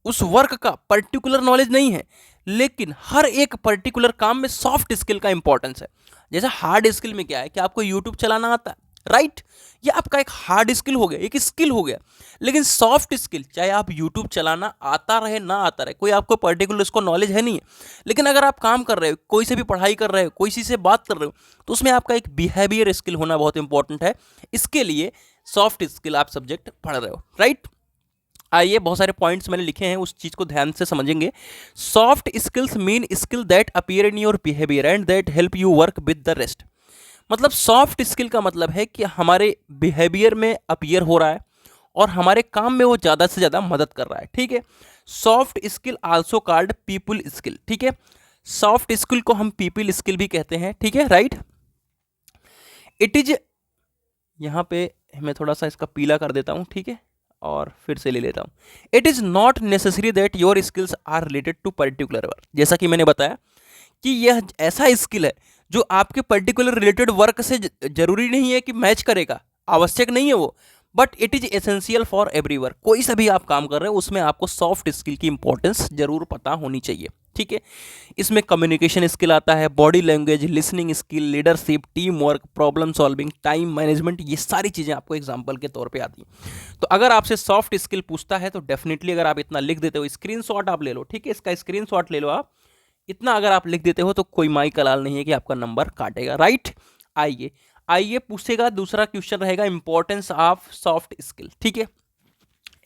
उस वर्क का पर्टिकुलर नॉलेज नहीं है, लेकिन हर एक पर्टिकुलर काम में सॉफ्ट स्किल का इंपॉर्टेंस है। जैसे हार्ड स्किल में क्या है कि आपको यूट्यूब चलाना आता है, राइट, ये आपका एक हार्ड स्किल हो गया, एक स्किल हो गया। लेकिन सॉफ्ट स्किल, चाहे आप यूट्यूब चलाना आता रहे ना आता रहे, कोई आपको पर्टिकुलर उसको नॉलेज है नहीं है, लेकिन अगर आप काम कर रहे हो, कोई से भी पढ़ाई कर रहे हो, कोई सी से बात कर रहे हो, तो उसमें आपका एक बिहेवियर स्किल होना बहुत इंपॉर्टेंट है। इसके लिए सॉफ्ट स्किल आप सब्जेक्ट पढ़ रहे हो, राइट। आइए, बहुत सारे पॉइंट्स मैंने लिखे हैं, उस चीज को ध्यान से समझेंगे। Soft skills mean skill that appear in your behaviour and that help you work with the rest. मतलब सॉफ्ट स्किल का मतलब है कि हमारे बिहेवियर में अपीयर हो रहा है और हमारे काम में वो ज़्यादा से ज़्यादा मदद कर रहा है, ठीक है। Soft skill also called people skill, ठीक है, सॉफ्ट स्किल को हम पीपल स्किल भी कहते हैं, ठीक है, राइट। इट इज, यहाँ पे मैं थोड़ा सा इसका पीला कर देता हूँ, ठीक है, और फिर से ले लेता हूँ। It is not necessary that your skills are related to particular work. जैसा कि मैंने बताया कि यह ऐसा स्किल है जो आपके पर्टिकुलर रिलेटेड वर्क से जरूरी नहीं है कि मैच करेगा, आवश्यक नहीं है वो, but it is essential for every work. कोई सा भी आप काम कर रहे हो उसमें आपको सॉफ्ट स्किल की इंपॉर्टेंस जरूर पता होनी चाहिए, ठीक है। इसमें कम्युनिकेशन स्किल आता है, body language, listening skill, leadership, team work, problem solving, time management, ये सारी चीज़ें आपको एग्जाम्पल के तौर पे आती हैं। तो अगर आपसे सॉफ्ट स्किल पूछता है तो डेफिनेटली अगर आप इतना लिख देते हो, स्क्रीनशॉट आप ले लो, ठीक है, इसका स्क्रीनशॉट ले लो आप, इतना अगर आप लिख देते हो तो कोई माई कलाल नहीं है कि आपका नंबर काटेगा, राइट। आइए आइए पूछेगा, दूसरा क्वेश्चन रहेगा इंपॉर्टेंस ऑफ सॉफ्ट स्किल, ठीक है।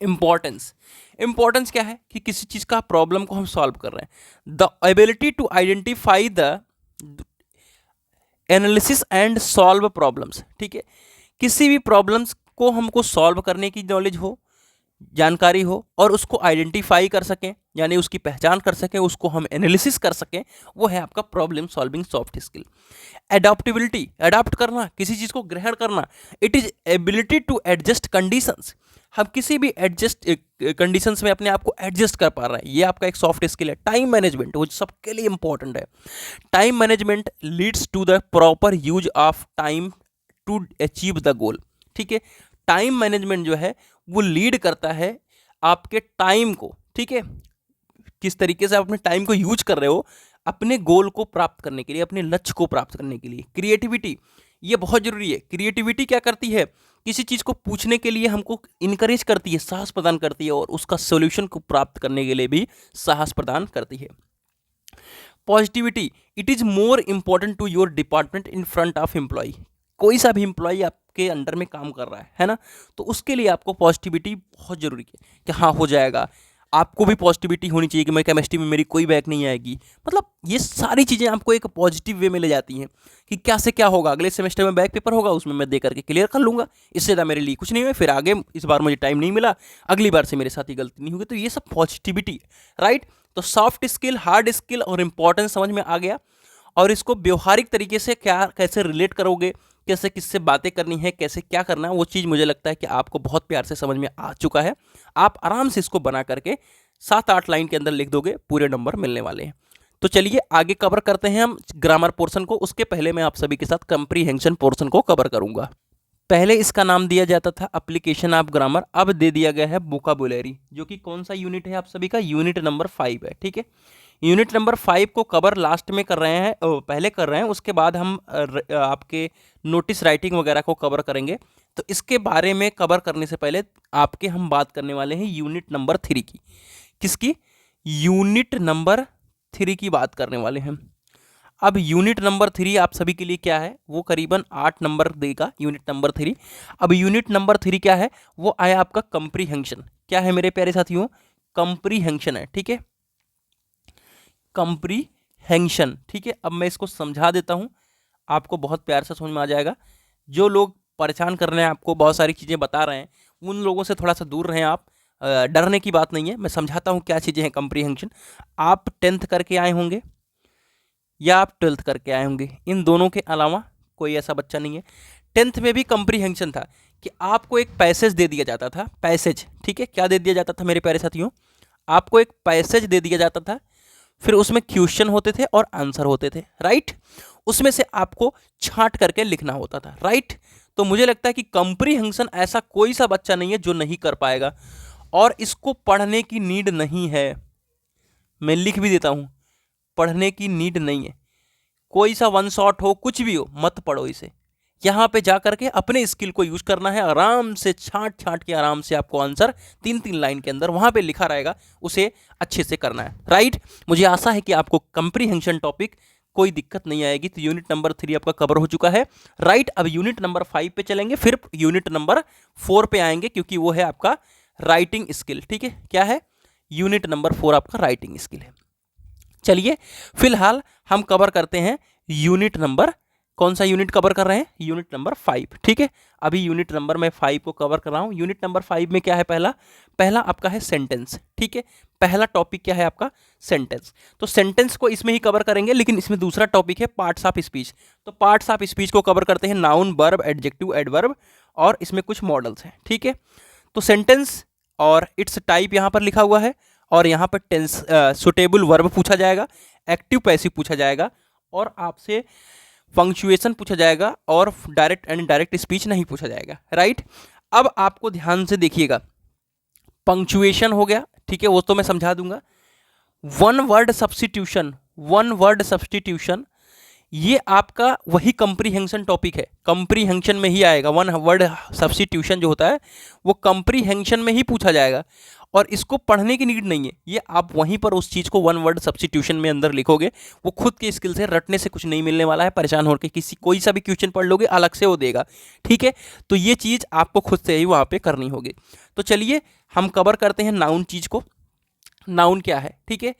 इंपॉर्टेंस, इंपॉर्टेंस क्या है कि किसी चीज का प्रॉब्लम को हम सॉल्व कर रहे हैं, the ability to identify the analysis and solve problems, ठीक है, किसी भी प्रॉब्लम्स को हमको सॉल्व करने की नॉलेज हो, जानकारी हो, और उसको आइडेंटिफाई कर सकें, यानी उसकी पहचान कर सकें, उसको हम एनालिसिस कर सकें, वो है आपका problem solving soft skill. Adaptability, adapt करना, किसी चीज़ को ग्रहण करना। It is ability to adjust conditions, हम किसी भी एडजस्ट कंडीशंस में अपने आप को एडजस्ट कर पा रहे हैं, ये आपका एक सॉफ्ट स्किल है। टाइम मैनेजमेंट, वो सबके लिए इंपॉर्टेंट है। Time management leads to the proper use of time to achieve the goal, ठीक है। टाइम मैनेजमेंट जो है वो लीड करता है आपके टाइम को, ठीक है, किस तरीके से आप अपने टाइम को यूज कर रहे हो अपने गोल को प्राप्त करने के लिए, अपने लक्ष्य को प्राप्त करने के लिए। क्रिएटिविटी, ये बहुत जरूरी है। क्रिएटिविटी क्या करती है, किसी चीज को पूछने के लिए हमको इनकरेज करती है, साहस प्रदान करती है, और उसका सोल्यूशन को प्राप्त करने के लिए भी साहस प्रदान करती है। Positivity, it is more important to your department in front of employ. कोई सा भी एम्प्लॉय आपके अंडर में काम कर रहा है ना, तो उसके लिए आपको पॉजिटिविटी बहुत जरूरी है कि हाँ हो जाएगा। आपको भी पॉजिटिविटी होनी चाहिए कि मैं केमिस्ट्री में मेरी कोई बैक नहीं आएगी। मतलब ये सारी चीज़ें आपको एक पॉजिटिव वे में ले जाती हैं कि क्या से क्या होगा, अगले सेमेस्टर में बैक पेपर होगा, उसमें मैं दे करके क्लियर कर लूँगा, इससे ज़्यादा मेरे लिए कुछ नहीं है, फिर आगे इस बार मुझे टाइम नहीं मिला, अगली बार से मेरे साथ ही गलती नहीं होगी। तो ये सब पॉजिटिविटी है, राइट। तो सॉफ्ट स्किल, हार्ड स्किल और इंपॉर्टेंस समझ में आ गया, और इसको व्यवहारिक तरीके से क्या कैसे रिलेट करोगे, कैसे किससे बातें करनी है, कैसे क्या करना है, वो चीज़ मुझे लगता है कि आपको बहुत प्यार से समझ में आ चुका है। आप आराम से इसको बना करके 7-8 लाइन के अंदर लिख दोगे, पूरे नंबर मिलने वाले हैं। तो चलिए आगे कवर करते हैं हम ग्रामर पोर्शन को। उसके पहले मैं आप सभी के साथ कंप्रीहेंशन पोर्शन को कवर करूंगा। पहले इसका नाम दिया जाता था एप्लीकेशन ऑफ ग्रामर, अब दे दिया गया है वोकाबुलरी, जो कि कौन सा यूनिट है आप सभी का, यूनिट नंबर 5 है। ठीक है, यूनिट नंबर 5 को कवर लास्ट में कर रहे हैं, पहले कर रहे हैं, उसके बाद हम आपके नोटिस राइटिंग वगैरह को कवर करेंगे। तो इसके बारे में कवर करने से पहले आपके हम बात करने वाले हैं यूनिट नंबर 3 की। किसकी? यूनिट नंबर 3 की बात करने वाले हैं। अब यूनिट नंबर 3 आप सभी के लिए क्या है, वो करीबन 8 नंबर देगा यूनिट नंबर 3। अब यूनिट नंबर 3 क्या है, वो आया आपका कंप्रीहेंशन। क्या है मेरे प्यारे साथियों? कंप्रीहेंशन है। ठीक है, कंप्रीहेंशन। ठीक है, अब मैं इसको समझा देता हूं, आपको बहुत प्यार से समझ में आ जाएगा। जो लोग परेशान कर रहे हैं, आपको बहुत सारी चीज़ें बता रहे हैं, उन लोगों से थोड़ा सा दूर रहें आप। डरने की बात नहीं है, मैं समझाता हूँ क्या चीज़ें हैं कंप्रीहेंशन। आप 10th करके आए होंगे या आप 12th करके आए होंगे, इन दोनों के अलावा कोई ऐसा बच्चा नहीं है। 10th में भी कंप्रीहेंशन था कि आपको एक पैसेज दे दिया जाता था, पैसेज। ठीक है, क्या दे दिया जाता था मेरे प्यारे साथियों? आपको एक पैसेज दे दिया जाता था, फिर उसमें क्वेश्चन होते थे और आंसर होते थे, राइट। उसमें से आपको छांट करके लिखना होता था, राइट। तो मुझे लगता है कि कंप्रीहेंशन ऐसा कोई सा बच्चा नहीं है जो नहीं कर पाएगा, और इसको पढ़ने की नीड नहीं है। मैं लिख भी देता हूं, पढ़ने की नीड नहीं है। कोई सा वन शॉट हो, कुछ भी हो, मत पढ़ो इसे। यहाँ पे जा करके अपने स्किल को यूज करना है, आराम से छांट छांट के आराम से आपको आंसर 3-3 लाइन के अंदर वहां पे लिखा रहेगा, उसे अच्छे से करना है, राइट। मुझे आशा है कि आपको कंप्रीहेंशन टॉपिक कोई दिक्कत नहीं आएगी। तो यूनिट नंबर 3 आपका कवर हो चुका है, राइट। अब यूनिट नंबर 5 पे चलेंगे, फिर यूनिट नंबर 4 पे आएंगे, क्योंकि वो है आपका राइटिंग स्किल। ठीक है, क्या है? यूनिट नंबर 4 आपका राइटिंग स्किल है। चलिए फिलहाल हम कवर करते हैं यूनिट नंबर, कौन सा यूनिट कवर कर रहे हैं? Unit number 5। ठीक है, अभी यूनिट नंबर मैं 5 को कवर कर रहा हूं। यूनिट नंबर 5 में क्या है? पहला आपका है सेंटेंस। ठीक है, पहला टॉपिक क्या है आपका? सेंटेंस। तो सेंटेंस को इसमें ही कवर करेंगे, लेकिन इसमें दूसरा टॉपिक है पार्ट्स ऑफ स्पीच। तो पार्ट्स ऑफ स्पीच को कवर करते हैं, नाउन, वर्ब, एडजेक्टिव, एडवर्ब, और इसमें कुछ मॉडल्स हैं। ठीक है, तो सेंटेंस और इट्स टाइप यहाँ पर लिखा हुआ है, और यहाँ पर टेंस, सुटेबल वर्ब पूछा जाएगा, एक्टिव पैसिव पूछा जाएगा, और आपसे पंक्चुएशन पूछा जाएगा, और डायरेक्ट एंड डायरेक्ट स्पीच नहीं पूछा जाएगा, राइट। अब आपको ध्यान से देखिएगा, पंक्चुएशन हो गया, ठीक है, वो तो मैं समझा दूंगा। वन वर्ड सब्स्टिट्यूशन, ये आपका वही कंप्रीहेंशन टॉपिक है, कंप्रीहेंशन में ही आएगा। वन वर्ड सब्स्टिट्यूशन जो होता है वो कंप्रीहेंशन में ही पूछा जाएगा, और इसको पढ़ने की नीड नहीं है। ये आप वहीं पर उस चीज़ को वन वर्ड सब्स्टिट्यूशन में अंदर लिखोगे, वो खुद के स्किल से, रटने से कुछ नहीं मिलने वाला है। परेशान होकर कोई सा भी क्वेश्चन पढ़ लोगे, अलग से वो देगा। ठीक है, तो ये चीज़ आपको खुद से ही वहाँ पे करनी होगी। तो चलिए हम कवर करते हैं नाउन चीज़ को। नाउन क्या है? ठीक है,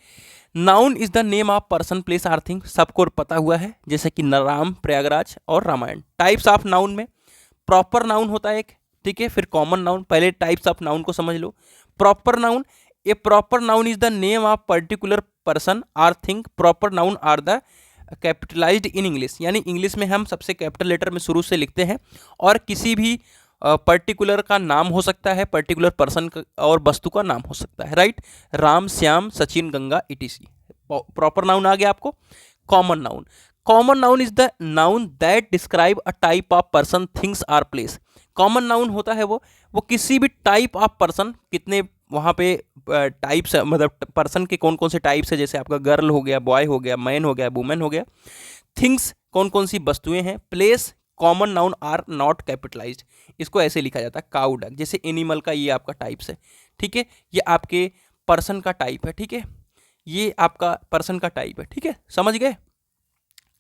noun is the name of person, place, or thing. सबको पता हुआ है, जैसे कि राम, प्रयागराज और रामायण। टाइप्स ऑफ नाउन में प्रॉपर नाउन होता है एक, ठीक है, फिर कॉमन नाउन। पहले टाइप्स ऑफ नाउन को समझ लो। Proper noun, a proper noun is the name of particular person or thing. Proper noun are the capitalised in English, यानी इंग्लिश में हम सबसे कैपिटल लेटर में शुरू से लिखते हैं, और किसी भी पर्टिकुलर का नाम हो सकता है, पर्टिकुलर पर्सन और वस्तु का नाम हो सकता है, right. Ram, Shyam, Sachin, Ganga, etc. Proper noun आ गया आपको। Common noun, common noun is the noun that describe a type of person, things or place. Common noun होता है वो किसी भी टाइप ऑफ पर्सन, कितने वहाँ पे टाइप्स, मतलब पर्सन के कौन कौन से टाइप्स है, जैसे आपका गर्ल हो गया, बॉय हो गया, मैन हो गया, वुमेन हो गया। थिंग्स, कौन कौन सी वस्तुएं हैं। Place, common noun are not capitalised, इसको ऐसे लिखा जाता है काउ डक। जैसे एनिमल का ये आपका टाइप्स है, ठीक है, ये आपके पर्सन का टाइप है, ठीक है, ये आपका पर्सन का टाइप है, ठीक है, समझ गए।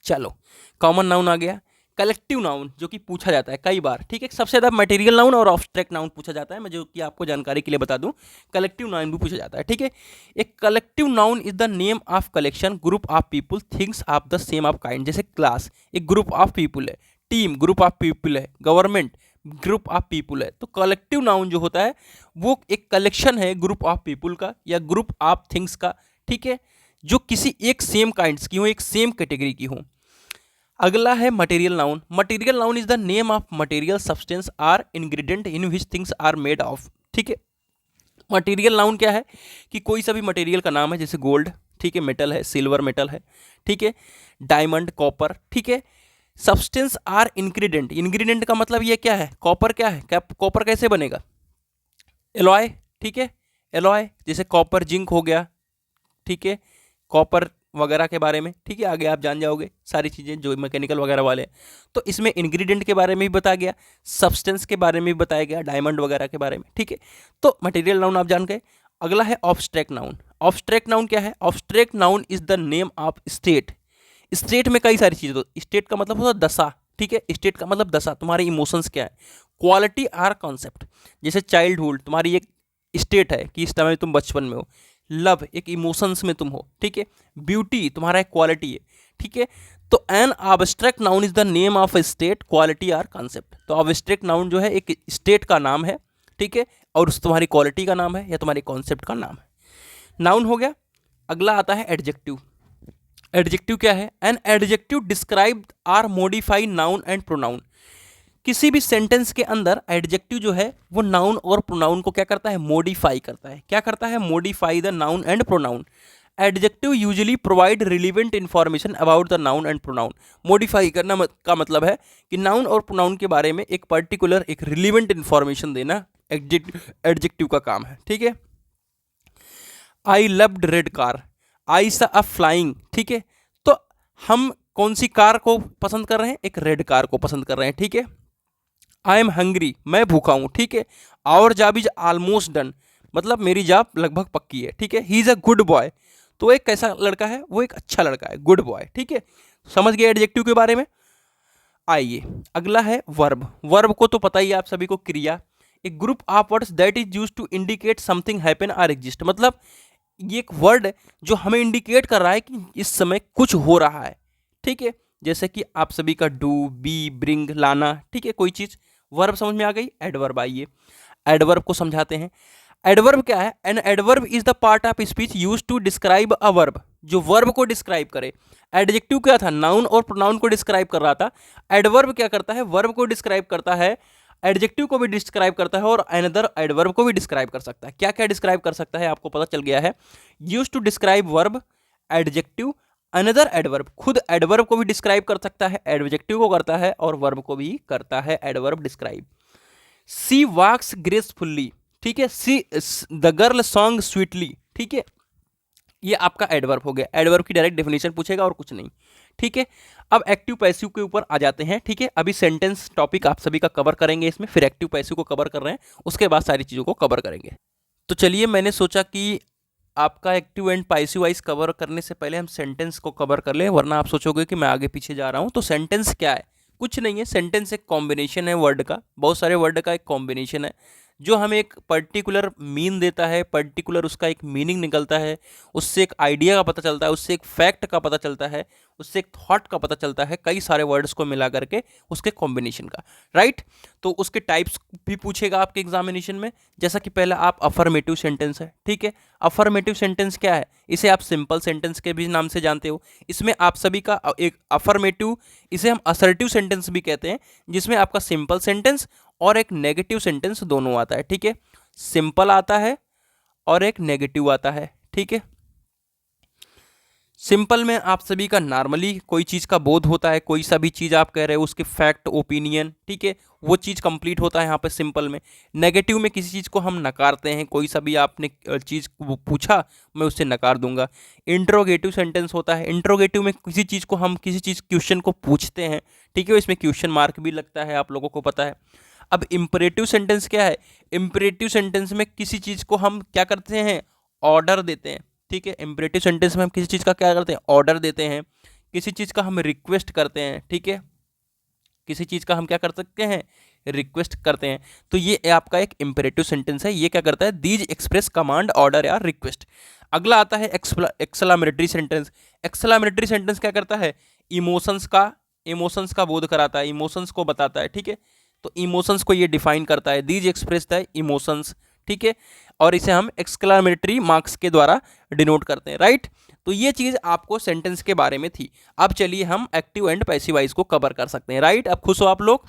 चलो, कॉमन नाउन आ गया। कलेक्टिव नाउन, जो कि पूछा जाता है कई बार, ठीक है, सबसे ज़्यादा मटेरियल नाउन और ऑब्स्ट्रैक्ट नाउन पूछा जाता है। मैं जो कि आपको जानकारी के लिए बता दूं, कलेक्टिव नाउन भी पूछा जाता है, ठीक है। एक collective noun is the name of collection, group of people, things of the same of kind. जैसे क्लास एक ग्रुप ऑफ पीपुल है, टीम ग्रुप ऑफ पीपुल है, गवर्नमेंट ग्रुप ऑफ पीपुल है। तो कलेक्टिव नाउन जो होता है वो एक कलेक्शन है ग्रुप ऑफ पीपुल का या ग्रुप ऑफ थिंग्स का, ठीक है, जो किसी एक सेम काइंड्स की हो, एक सेम कैटेगरी की हो। अगला है material noun. Material noun is the name of material substance or ingredient in which things are made of, ठीक है। मटेरियल नाउन क्या है कि कोई सा भी मटेरियल का नाम है, जैसे गोल्ड, ठीक है, मेटल है, सिल्वर मेटल है, ठीक है, डायमंड, कॉपर, ठीक है। सब्सटेंस आर इंग्रेडिएंट, इंग्रेडिएंट का मतलब ये क्या है, कॉपर क्या है, कॉपर कैसे बनेगा, एलॉय, ठीक है, एलॉय जैसे कॉपर जिंक हो गया, ठीक है, कॉपर वगैरह के बारे में, ठीक है, आगे आप जान जाओगे सारी चीज़ें जो मैकेनिकल वगैरह वाले हैं। तो इसमें इंग्रेडिएंट के बारे में भी बताया गया, सब्सटेंस के बारे में भी बताया गया, डायमंड वगैरह के बारे में, ठीक है। तो मटेरियल नाउन आप जान गए। अगला है ऑब्स्ट्रैक्ट नाउन। ऑब्स्ट्रैक्ट नाउन क्या है, obstruct noun is the name of state. State में कई सारी चीज़ें, तो स्टेट का मतलब होता है दशा, ठीक है, स्टेट का मतलब दशा, तुम्हारे इमोशंस क्या है। क्वालिटी आर कॉन्सेप्ट, जैसे चाइल्डहुड तुम्हारी एक स्टेट है कि इस समय तुम बचपन में हो, लव एक इमोशंस में तुम हो, ठीक है, ब्यूटी तुम्हारा एक क्वालिटी है, ठीक है। तो an abstract noun is the name of a state, quality or concept. तो ऑब्स्ट्रैक्ट नाउन जो है एक स्टेट का नाम है, ठीक है, और उस तुम्हारी क्वालिटी का नाम है या तुम्हारी कॉन्सेप्ट का नाम है। नाउन हो गया। अगला आता है एडजेक्टिव। एडजेक्टिव क्या है, an adjective describe or modify noun and pronoun. किसी भी सेंटेंस के अंदर एडजेक्टिव जो है वो नाउन और प्रोनाउन को क्या करता है, मॉडिफाई करता है। क्या करता है, modify the noun and pronoun. Adjective usually provide relevant information about the noun and pronoun. Modify करना का मतलब है कि नाउन और प्रोनाउन के बारे में एक पर्टिकुलर एक रिलीवेंट इंफॉर्मेशन देना एडजेक्टिव का काम है, ठीक है। आई लव्ड रेड कार, आई सा अ फ्लाइंग, ठीक है। तो हम कौन सी कार को पसंद कर रहे हैं, एक रेड कार को पसंद कर रहे हैं, ठीक है। आई एम हंग्री, मैं भूखा हूं, ठीक है। Our job is almost done, मतलब मेरी जॉब लगभग पक्की है, ठीक है। He is a good boy, तो एक कैसा लड़का है, वो एक अच्छा लड़का है, गुड बॉय, ठीक है। समझ गए एडजेक्टिव के बारे में। आइए अगला है वर्ब। वर्ब को तो पता ही है आप सभी को, क्रिया। एक group of words that is used to indicate something happen or exist, मतलब ये एक वर्ड है जो हमें इंडिकेट कर रहा है कि इस समय कुछ हो रहा है, ठीक है। जैसे कि आप सभी का डू, बी, ब्रिंग, लाना, ठीक है, कोई चीज। वर्ब समझ में आ गई। एडवर्ब आइए, एडवर्ब को समझाते हैं। एडवर्ब क्या है, an adverb is the part of speech used to describe a verb, जो वर्ब को डिस्क्राइब करे। एडजेक्टिव क्या था, नाउन और प्रोनाउन को डिस्क्राइब कर रहा था। एडवर्ब क्या करता है, वर्ब को डिस्क्राइब करता है, एडजेक्टिव को भी डिस्क्राइब करता है और अनदर एडवर्ब को भी डिस्क्राइब कर सकता है। क्या क्या डिस्क्राइब कर सकता है आपको पता चल गया है। Use to describe verb, adjective, another adverb. खुद एडवर्ब को भी डिस्क्राइब कर सकता है, एडजेक्टिव को करता है और वर्ब को भी करता है एडवर्ब डिस्क्राइब। सी वॉक्स ग्रेसफुल्ली, ठीक है। See the girl song sweetly, ठीक है, ये आपका एडवर्ब हो गया। एडवर्ब की डायरेक्ट डेफिनेशन पूछेगा और कुछ नहीं, ठीक है। अब एक्टिव पैसिव के ऊपर आ जाते हैं, ठीक है। अभी सेंटेंस टॉपिक आप सभी का कवर करेंगे इसमें, फिर एक्टिव पैसिव को कवर कर रहे हैं, उसके बाद सारी चीज़ों को कवर करेंगे। तो चलिए, मैंने सोचा कि आपका active and passive wise cover करने से पहले हम सेंटेंस को कवर कर लें, वरना आप सोचोगे कि मैं आगे पीछे जा रहा हूँ। तो सेंटेंस क्या है, कुछ नहीं है। सेंटेंस एक कॉम्बिनेशन है वर्ड का, बहुत सारे वर्ड का एक कॉम्बिनेशन है जो हमें एक पर्टिकुलर मीन देता है, पर्टिकुलर उसका एक मीनिंग निकलता है, उससे एक आइडिया का पता चलता है, उससे एक फैक्ट का पता चलता है, उससे एक थॉट का पता चलता है, कई सारे वर्ड्स को मिला करके उसके कॉम्बिनेशन का, राइट। तो उसके टाइप्स भी पूछेगा आपके एग्जामिनेशन में। जैसा कि पहला आप अफर्मेटिव सेंटेंस है, ठीक है। अफर्मेटिव सेंटेंस क्या है, इसे आप सिंपल सेंटेंस के भी नाम से जानते हो। इसमें आप सभी का एक अफर्मेटिव, इसे हम असर्टिव सेंटेंस भी कहते हैं, जिसमें आपका सिंपल सेंटेंस और एक नेगेटिव सेंटेंस दोनों आता है, ठीक है। सिंपल आता है और एक नेगेटिव आता है, ठीक है। सिंपल में आप सभी का नॉर्मली कोई चीज़ का बोध होता है, कोई सा भी चीज़ आप कह रहे हो उसके फैक्ट, ओपिनियन, ठीक है, वो चीज़ कंप्लीट होता है यहाँ पे सिंपल में। नेगेटिव में किसी चीज़ को हम नकारते हैं, कोई सा भी आपने चीज़ पूछा मैं उससे नकार दूंगा। इंट्रोगेटिव सेंटेंस होता है, इंट्रोगेटिव में किसी चीज़ को हम किसी चीज़ क्वेश्चन को पूछते हैं, ठीक है, इसमें क्वेश्चन मार्क भी लगता है, आप लोगों को पता है। अब इम्परेटिव सेंटेंस क्या है, इम्परेटिव सेंटेंस में किसी चीज़ को हम क्या करते हैं, ऑर्डर देते हैं, ठीक है। इम्परेटिव सेंटेंस में हम किसी चीज़ का क्या करते हैं, ऑर्डर देते हैं, किसी चीज़ का हम रिक्वेस्ट करते हैं, ठीक है, किसी चीज़ का हम क्या कर सकते हैं, रिक्वेस्ट करते हैं। तो ये आपका एक इम्परेटिव सेंटेंस है, ये क्या करता है, दीज एक्सप्रेस कमांड, ऑर्डर या रिक्वेस्ट। अगला आता है एक्सक्लामेटरी सेंटेंस। एक्सक्लामेटरी सेंटेंस क्या करता है, इमोशंस का बोध कराता है, इमोशंस को बताता है, ठीक है। तो इमोशंस को ये डिफाइन करता है, दीज एक्सप्रेस द इमोशंस, ठीक है, और इसे हम एक्सक्लामेटरी मार्क्स के द्वारा डिनोट करते हैं, राइट। तो ये चीज़ आपको सेंटेंस के बारे में थी। अब चलिए हम एक्टिव एंड पैसिव वॉइस को कवर कर सकते हैं, राइट। अब खुश हो आप लोग।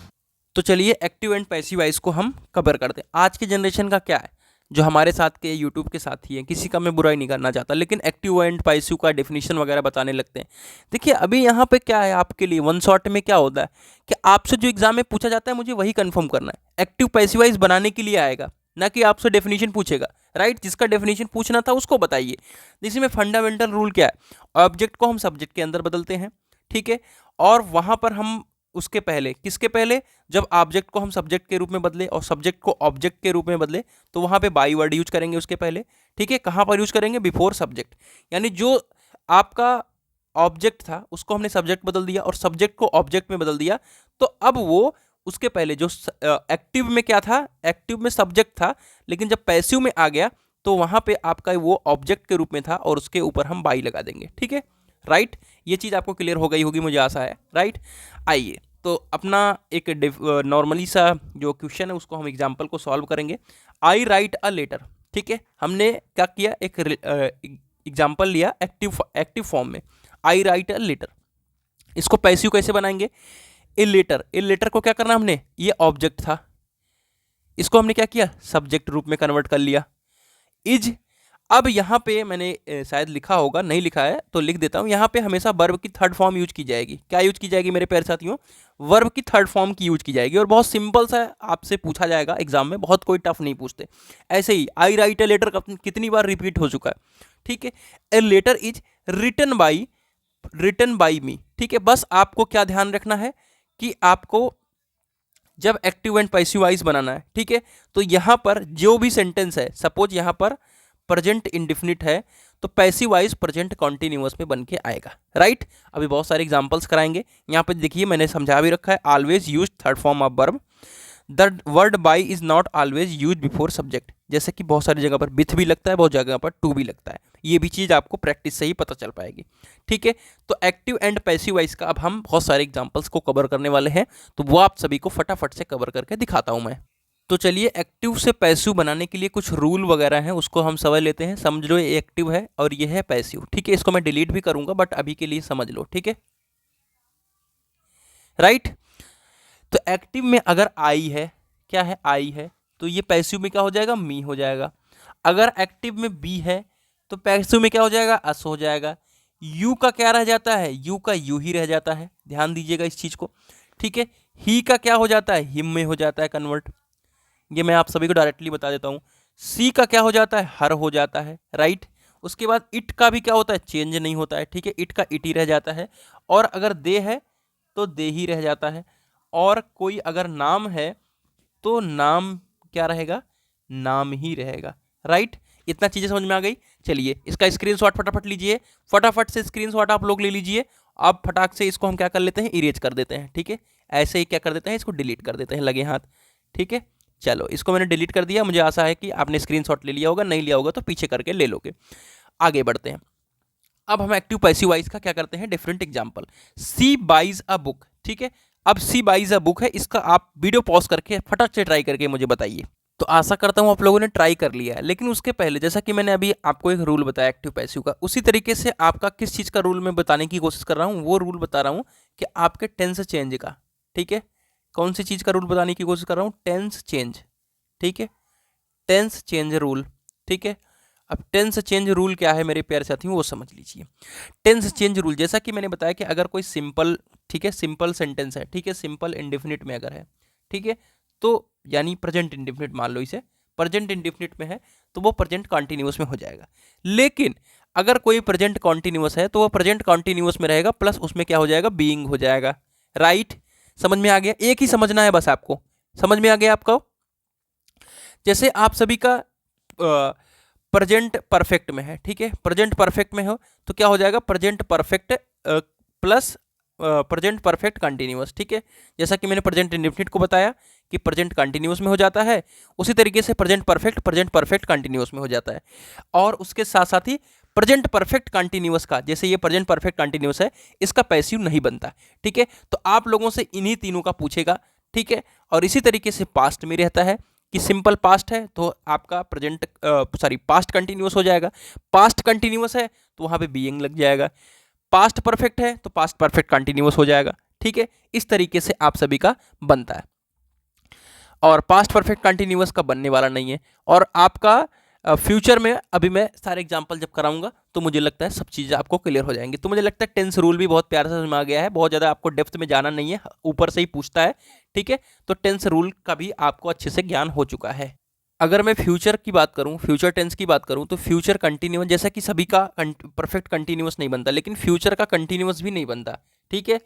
तो चलिए एक्टिव एंड पैसिव वॉइस को हम कवर करते हैं। आज के जनरेशन का क्या है, जो हमारे साथ के यूट्यूब के साथी हैं, किसी का मैं बुराई नहीं करना चाहता, लेकिन एक्टिव एंड पैसिव का डेफिनेशन वगैरह बताने लगते हैं। देखिए अभी यहाँ पे क्या है आपके लिए, वन शॉट में क्या होता है कि आपसे जो एग्जाम में पूछा जाता है मुझे वही कंफर्म करना है। एक्टिव पैसिवाइज बनाने के लिए आएगा, ना कि आपसे डेफिनेशन पूछेगा, राइट। जिसका डेफिनेशन पूछना था उसको बताइए। इसी में फंडामेंटल रूल क्या है, ऑब्जेक्ट को हम सब्जेक्ट के अंदर बदलते हैं, ठीक है, और वहाँ पर हम उसके पहले, किसके पहले, जब ऑब्जेक्ट को हम सब्जेक्ट के रूप में बदले और सब्जेक्ट को ऑब्जेक्ट के रूप में बदले तो वहाँ पे बाई वर्ड यूज करेंगे उसके पहले, ठीक है। कहाँ पर यूज करेंगे, बिफोर सब्जेक्ट, यानी जो आपका ऑब्जेक्ट था उसको हमने सब्जेक्ट बदल दिया और सब्जेक्ट को ऑब्जेक्ट में बदल दिया, तो अब वो उसके पहले जो एक्टिव में क्या था, एक्टिव में सब्जेक्ट था, लेकिन जब पैसिव में आ गया तो वहाँ पे आपका वो ऑब्जेक्ट के रूप में था और उसके ऊपर हम बाई लगा देंगे, ठीक है, राइट। ये चीज़ आपको क्लियर हो गई होगी मुझे आशा है, राइट। आइए तो अपना एक नॉर्मली सा जो क्वेश्चन है उसको हम एग्जाम्पल को सॉल्व करेंगे। आई राइट अ लेटर, ठीक है, हमने क्या किया, एक एग्जाम्पल लिया एक्टिव फॉर्म में, आई राइट अ लेटर। इसको पैसिव कैसे बनाएंगे, ए लेटर को क्या करना हमने, ये ऑब्जेक्ट था, इसको हमने क्या किया, सब्जेक्ट रूप में कन्वर्ट कर लिया, इज। अब यहाँ पे मैंने शायद लिखा होगा, नहीं लिखा है तो लिख देता हूँ, यहाँ पे हमेशा वर्ब की थर्ड फॉर्म यूज की जाएगी। क्या यूज की जाएगी मेरे प्यारे साथियों, वर्ब की थर्ड फॉर्म की यूज की जाएगी, और बहुत सिंपल सा आपसे पूछा जाएगा एग्जाम में, बहुत कोई टफ नहीं पूछते। ऐसे ही आई राइट ए लेटर कितनी बार रिपीट हो चुका है, ठीक है। A letter is written by me, ठीक है। बस आपको क्या ध्यान रखना है कि आपको जब एक्टिव एंड पैसिव वॉइस बनाना है, ठीक है, तो यहां पर जो भी सेंटेंस है, सपोज यहां पर प्रेजेंट इंडिफिनिट है तो पैसिव वॉइस प्रेजेंट कॉन्टिन्यूअस में बन के आएगा, राइट। अभी बहुत सारे एग्जांपल्स कराएंगे। यहां पे देखिए मैंने समझा भी रखा है, always use third form of verb, the word by is not always use before subject, जैसे कि बहुत सारी जगह पर विथ भी लगता है, बहुत जगह पर टू भी लगता है। ये भी चीज़ आपको प्रैक्टिस से ही पता चल पाएगी, ठीक है। तो एक्टिव एंड पैसिव वॉइस का अब हम बहुत सारे एग्जांपल्स को कवर करने वाले हैं, तो वो आप सभी को फटाफट से कवर करके दिखाता हूं मैं। तो चलिए एक्टिव से पैसिव बनाने के लिए कुछ रूल वगैरह हैं, उसको हम समझ लेते हैं। समझ लो ये एक्टिव है और ये है पैसिव, ठीक है। इसको मैं डिलीट भी करूंगा बट अभी के लिए समझ लो, ठीक है, राइट। तो एक्टिव में अगर आई है, क्या है, आई है, तो ये पैसिव में क्या हो जाएगा, मी हो जाएगा। अगर एक्टिव में बी है तो पैसिव में क्या हो जाएगा, अस हो जाएगा। यू का क्या रह जाता है, यू का यू ही रह जाता है, ध्यान दीजिएगा इस चीज को, ठीक है। ही का क्या हो जाता है, हिम में हो जाता है कन्वर्ट, ये मैं आप सभी को डायरेक्टली बता देता हूं। सी का क्या हो जाता है, हर हो जाता है, राइट। उसके बाद इट का भी क्या होता है, चेंज नहीं होता है, ठीक है, इट का इट ही रह जाता है। और अगर दे है तो दे ही रह जाता है, और कोई अगर नाम है तो नाम क्या रहेगा, नाम ही रहेगा, राइट। इतना चीजें समझ में आ गई। चलिए इसका स्क्रीनशॉट फटाफट लीजिए, फटाफट से स्क्रीनशॉट आप लोग ले लीजिए। अब फटाक से इसको हम क्या कर लेते हैं, इरेज कर देते हैं, ठीक है। ऐसे ही क्या कर देते हैं, इसको डिलीट कर देते हैं लगे हाथ, ठीक है। चलो इसको मैंने डिलीट कर दिया, मुझे आशा है कि आपने स्क्रीनशॉट ले लिया होगा, नहीं लिया होगा तो पीछे करके ले लोगे। आगे बढ़ते हैं। अब हम एक्टिव पैसिव वॉइस का क्या करते हैं, different example. She buys a book, ठीक है। अब सी बाइज अ बुक है, इसका आप वीडियो पॉज करके फटाक से ट्राई करके मुझे बताइए। तो आशा करता हूं आप लोगों ने ट्राई कर लिया है, लेकिन उसके पहले जैसा कि मैंने अभी आपको एक रूल बताया एक्टिव पैसिव का, उसी तरीके से आपका किस चीज़ का रूल मैं बताने की कोशिश कर रहा हूँ, वो रूल बता रहा हूँ कि आपके टेंस चेंज का, ठीक है। कौन सी चीज़ का रूल बताने की कोशिश कर रहा हूँ, टेंस चेंज, ठीक है, टेंस चेंज रूल, ठीक है। अब टेंस चेंज रूल क्या है मेरे प्यारे साथियों, वो समझ लीजिए। टेंस चेंज रूल जैसा कि मैंने बताया कि अगर कोई सिंपल, ठीक है, सिंपल सेंटेंस है, ठीक है, सिंपल इंडेफिनिट में अगर है, ठीक है, तो यानी प्रेजेंट इंडेफिनिट मान लो इसे, प्रेजेंट इंडेफिनिट में है तो वो प्रेजेंट कॉन्टिन्यूअस में हो जाएगा। लेकिन अगर कोई प्रेजेंट कॉन्टिन्यूअस है तो वो प्रेजेंट कॉन्टिन्यूअस में रहेगा, प्लस उसमें क्या हो जाएगा, बीइंग हो जाएगा, राइट। समझ में आ गया, एक ही समझना है बस आपको, समझ में आ गया आपको। जैसे आप सभी का प्रेजेंट परफेक्ट में है, ठीक है, प्रेजेंट परफेक्ट में हो तो क्या हो जाएगा, present perfect plus present perfect continuous, ठीक है। जैसा कि मैंने प्रेजेंट इंडेफिनिट को बताया कि प्रेजेंट कंटिन्यूअस में हो जाता है, उसी तरीके से प्रेजेंट परफेक्ट कंटिन्यूअस में हो जाता है। और उसके साथ साथ ही प्रेजेंट परफेक्ट कंटिन्यूअस का, जैसे ये प्रेजेंट परफेक्ट कंटिन्यूअस है, इसका पैसिव नहीं बनता, ठीक है। तो आप लोगों से इन्हीं तीनों का पूछेगा, ठीक है। और इसी तरीके से पास्ट में रहता है कि सिंपल पास्ट है तो आपका प्रेजेंट पास्ट कंटिन्यूअस हो जाएगा, पास्ट कंटिन्यूअस है तो वहां पे बीइंग लग जाएगा, पास्ट परफेक्ट है तो पास्ट परफेक्ट कंटिन्यूअस हो जाएगा, ठीक है। इस तरीके से आप सभी का बनता है। और पास्ट परफेक्ट कंटिन्यूअस का बनने वाला नहीं है। और आपका फ्यूचर में अभी मैं सारे एग्जांपल जब कराऊंगा तो मुझे लगता है सब चीज़ें आपको क्लियर हो जाएंगी। तो मुझे लगता है टेंस रूल भी बहुत प्यार से समझ में आ गया है, बहुत ज़्यादा आपको डेप्थ में जाना नहीं है, ऊपर से ही पूछता है, ठीक है। तो टेंस रूल का भी आपको अच्छे से ज्ञान हो चुका है। अगर मैं फ्यूचर की बात करूं, फ्यूचर टेंस की बात करूं, तो फ्यूचर कंटिन्यूअस, जैसा कि सभी का परफेक्ट कंटिन्यूअस नहीं बनता, लेकिन फ्यूचर का कंटिन्यूअस भी नहीं बनता, ठीक है।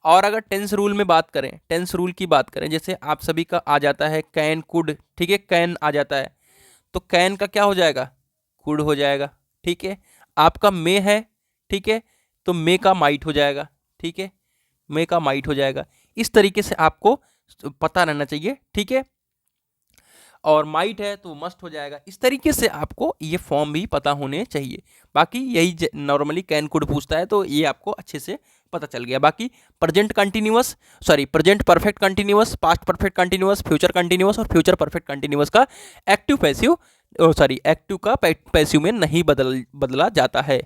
और अगर टेंस रूल में बात करें, टेंस रूल की बात करें, जैसे आप सभी का आ जाता है कैन कुड, ठीक है, कैन आ जाता है, तो कैन का क्या हो जाएगा, कुड हो जाएगा, ठीक है। आपका मे है, ठीक है, तो मे का माइट हो जाएगा, ठीक है, मे का माइट हो जाएगा। इस तरीके से आपको पता रहना चाहिए, ठीक है। और माइट है तो मस्ट हो जाएगा। इस तरीके से आपको ये फॉर्म भी पता होने चाहिए। बाकी यही नॉर्मली कैन कुड पूछता है, तो ये आपको अच्छे से पता चल गया। बाकी present continuous, sorry present perfect continuous, past perfect continuous, future continuous और फ्यूचर परफेक्ट कंटिन्यूअस का एक्टिव पैसिव, सॉरी एक्टिव का पैसिव में नहीं बदला जाता है।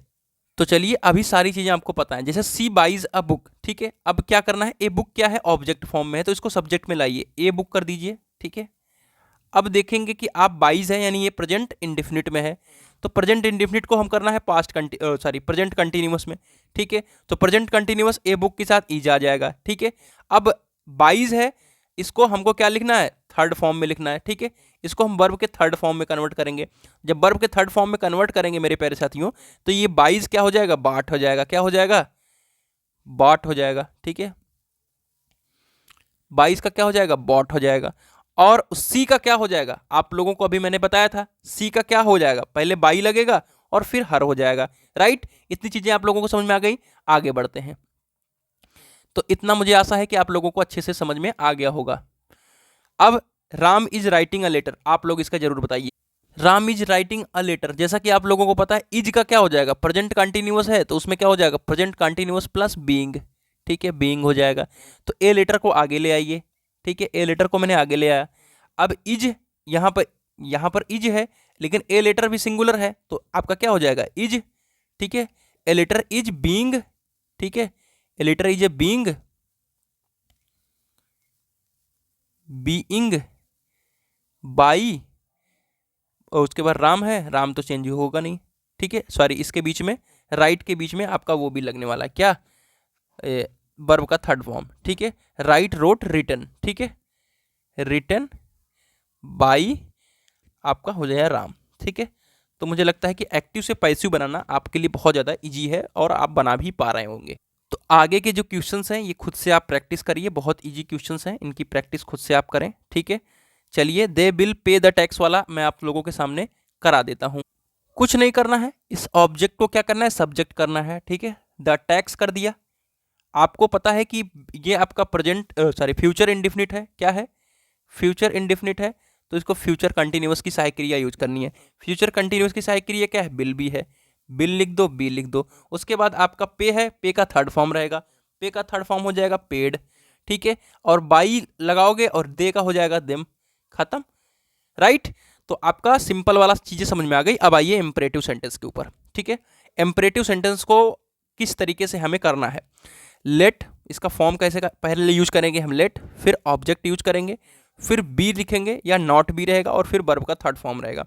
तो चलिए अभी सारी चीज़ें आपको पता है। जैसे सी बाइज अ बुक, ठीक है, अब क्या करना है, ए बुक क्या है, ऑब्जेक्ट फॉर्म में है, तो इसको सब्जेक्ट में लाइए, ए बुक कर दीजिए, ठीक है। अब देखेंगे कि आप बाइज है, यानी ये प्रेजेंट इंडेफिनिट में है, तो प्रेजेंट इंडेफिनिट को हम करना है पास्ट सॉरी प्रेजेंट कंटिन्यूअस में, ठीक है। तो प्रेजेंट कंटिन्यूअस ए बुक के साथ ईज आ जाएगा, ठीक है। अब बाइज है, इसको हमको क्या लिखना है, थर्ड फॉर्म में लिखना है, ठीक है। इसको हम वर्ब के थर्ड फॉर्म में कन्वर्ट करेंगे। जब वर्ब के थर्ड फॉर्म में कन्वर्ट करेंगे मेरे प्यारे साथियों, तो ये बाइज क्या हो जाएगा, बाट हो जाएगा, क्या हो जाएगा, बाट हो जाएगा, ठीक है। बाइज का क्या हो जाएगा, बॉट हो जाएगा। और सी का क्या हो जाएगा, आप लोगों को अभी मैंने बताया था, सी का क्या हो जाएगा, पहले बाई लगेगा और फिर हर हो जाएगा, राइट। इतनी चीजें आप लोगों को समझ में आ गई। आगे बढ़ते हैं। तो इतना मुझे आशा है कि आप लोगों को अच्छे से समझ में आ गया होगा। अब Ram is writing a letter, आप लोग इसका जरूर बताइए। Ram is writing a letter, जैसा कि आप लोगों को पता है, इज का क्या हो जाएगा, प्रेजेंट कंटिन्यूअस है, तो उसमें क्या हो जाएगा, प्रेजेंट कंटिन्यूअस प्लस बीइंग, ठीक है, बीइंग हो जाएगा। तो ए लेटर को आगे ले आइए, ठीक है, ए लेटर को मैंने आगे ले आया। अब इज, यहाँ पर इज है, लेकिन ए लेटर भी सिंगुलर है, तो आपका क्या हो जाएगा, इज, ठीक है। ए लेटर इज बीइंग, ठीक है, a letter is a being, being by, और उसके बाद राम है, राम तो चेंज होगा नहीं, ठीक है। सॉरी, इसके बीच में राइट के बीच में आपका वो भी लगने वाला है, क्या, वर्ब का थर्ड फॉर्म, ठीक है। राइट रोट रिटन, ठीक है, रिटन बाई आपका हो जाएगा राम, ठीक है। तो मुझे लगता है कि एक्टिव से पैसिव बनाना आपके लिए बहुत ज़्यादा इजी है और आप बना भी पा रहे होंगे। तो आगे के जो क्वेश्चंस हैं ये खुद से आप प्रैक्टिस करिए, बहुत इजी क्वेश्चंस हैं, इनकी प्रैक्टिस खुद से आप करें, ठीक है। चलिए, they will pay the tax वाला मैं आप लोगों के सामने करा देता हूँ। कुछ नहीं करना है, इस ऑब्जेक्ट को क्या करना है, सब्जेक्ट करना है, ठीक है। द टैक्स कर दिया। आपको पता है कि ये आपका प्रेजेंट, सॉरी फ्यूचर इंडिफिनिट है, क्या है, फ्यूचर इंडिफिनिट है, तो इसको फ्यूचर कंटिन्यूअस की सहायक क्रिया यूज करनी है। फ्यूचर कंटिन्यूअस की सहायक क्रिया क्या है, बिल भी है, बिल लिख दो, बी लिख दो। उसके बाद आपका पे है, पे का थर्ड फॉर्म रहेगा, पे का थर्ड फॉर्म हो जाएगा पेड, ठीक है। और बाई लगाओगे और दे का हो जाएगा देम, खत्म, राइट। तो आपका सिंपल वाला चीजें समझ में आ गई। अब आइए इंपरेटिव सेंटेंस के ऊपर, ठीक है। इंपरेटिव सेंटेंस को किस तरीके से हमें करना है, लेट, इसका फॉर्म कैसे पहले यूज करेंगे हम, लेट, फिर ऑब्जेक्ट यूज करेंगे, फिर बी लिखेंगे या नॉट बी रहेगा, और फिर वर्ब का थर्ड फॉर्म रहेगा।